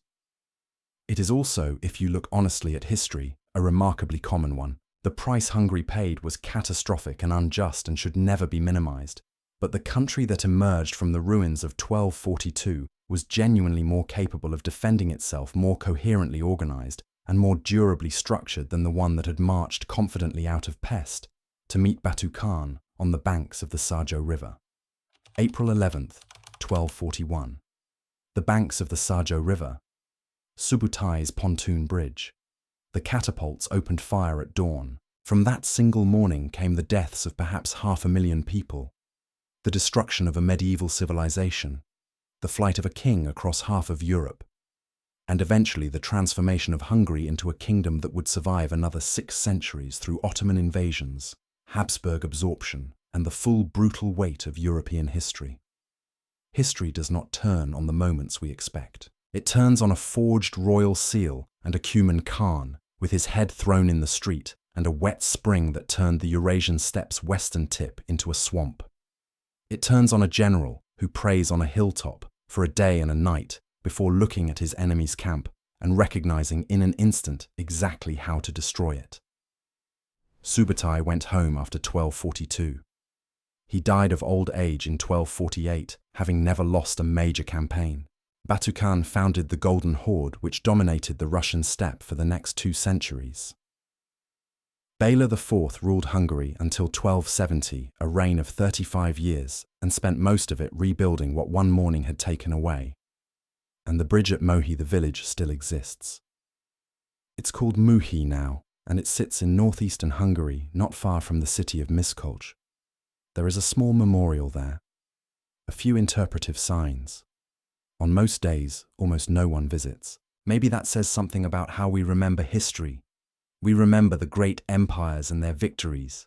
It is also, if you look honestly at history, a remarkably common one. The price Hungary paid was catastrophic and unjust and should never be minimized. But the country that emerged from the ruins of 1242 was genuinely more capable of defending itself, more coherently organized, and more durably structured than the one that had marched confidently out of Pest to meet Batu Khan on the banks of the Sajó River. April 11th, 1241. The banks of the Sajó River. Subutai's pontoon bridge. The catapults opened fire at dawn. From that single morning came the deaths of perhaps 500,000 people, the destruction of a medieval civilization, the flight of a king across half of Europe, and eventually the transformation of Hungary into a kingdom that would survive another 6 centuries through Ottoman invasions, Habsburg absorption, and the full brutal weight of European history. History does not turn on the moments we expect. It turns on a forged royal seal and a Cuman Khan, with his head thrown in the street, and a wet spring that turned the Eurasian steppes' western tip into a swamp. It turns on a general who prays on a hilltop for a day and a night before looking at his enemy's camp and recognizing in an instant exactly how to destroy it. Subutai went home after 1242. He died of old age in 1248, having never lost a major campaign. Batu Khan founded the Golden Horde, which dominated the Russian steppe for the next 2 centuries. Béla IV ruled Hungary until 1270, a reign of 35 years, and spent most of it rebuilding what one morning had taken away. And the bridge at Mohi, the village, still exists. It's called Mohi now, and it sits in northeastern Hungary, not far from the city of Miskolc. There is a small memorial there, a few interpretive signs. On most days, almost no one visits. Maybe that says something about how we remember history. We remember the great empires and their victories.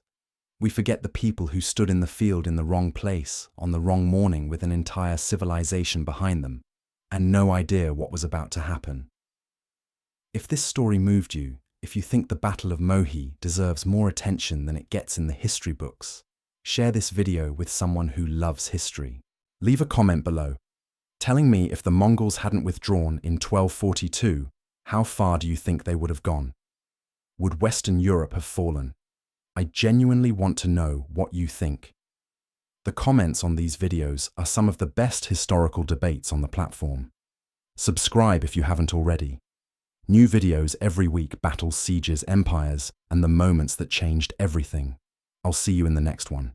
We forget the people who stood in the field in the wrong place, on the wrong morning with an entire civilization behind them, and no idea what was about to happen. If this story moved you, if you think the Battle of Mohi deserves more attention than it gets in the history books, share this video with someone who loves history. Leave a comment below, telling me if the Mongols hadn't withdrawn in 1242, how far do you think they would have gone? Would Western Europe have fallen? I genuinely want to know what you think. The comments on these videos are some of the best historical debates on the platform. Subscribe if you haven't already. New videos every week: battles, sieges, empires, and the moments that changed everything. I'll see you in the next one.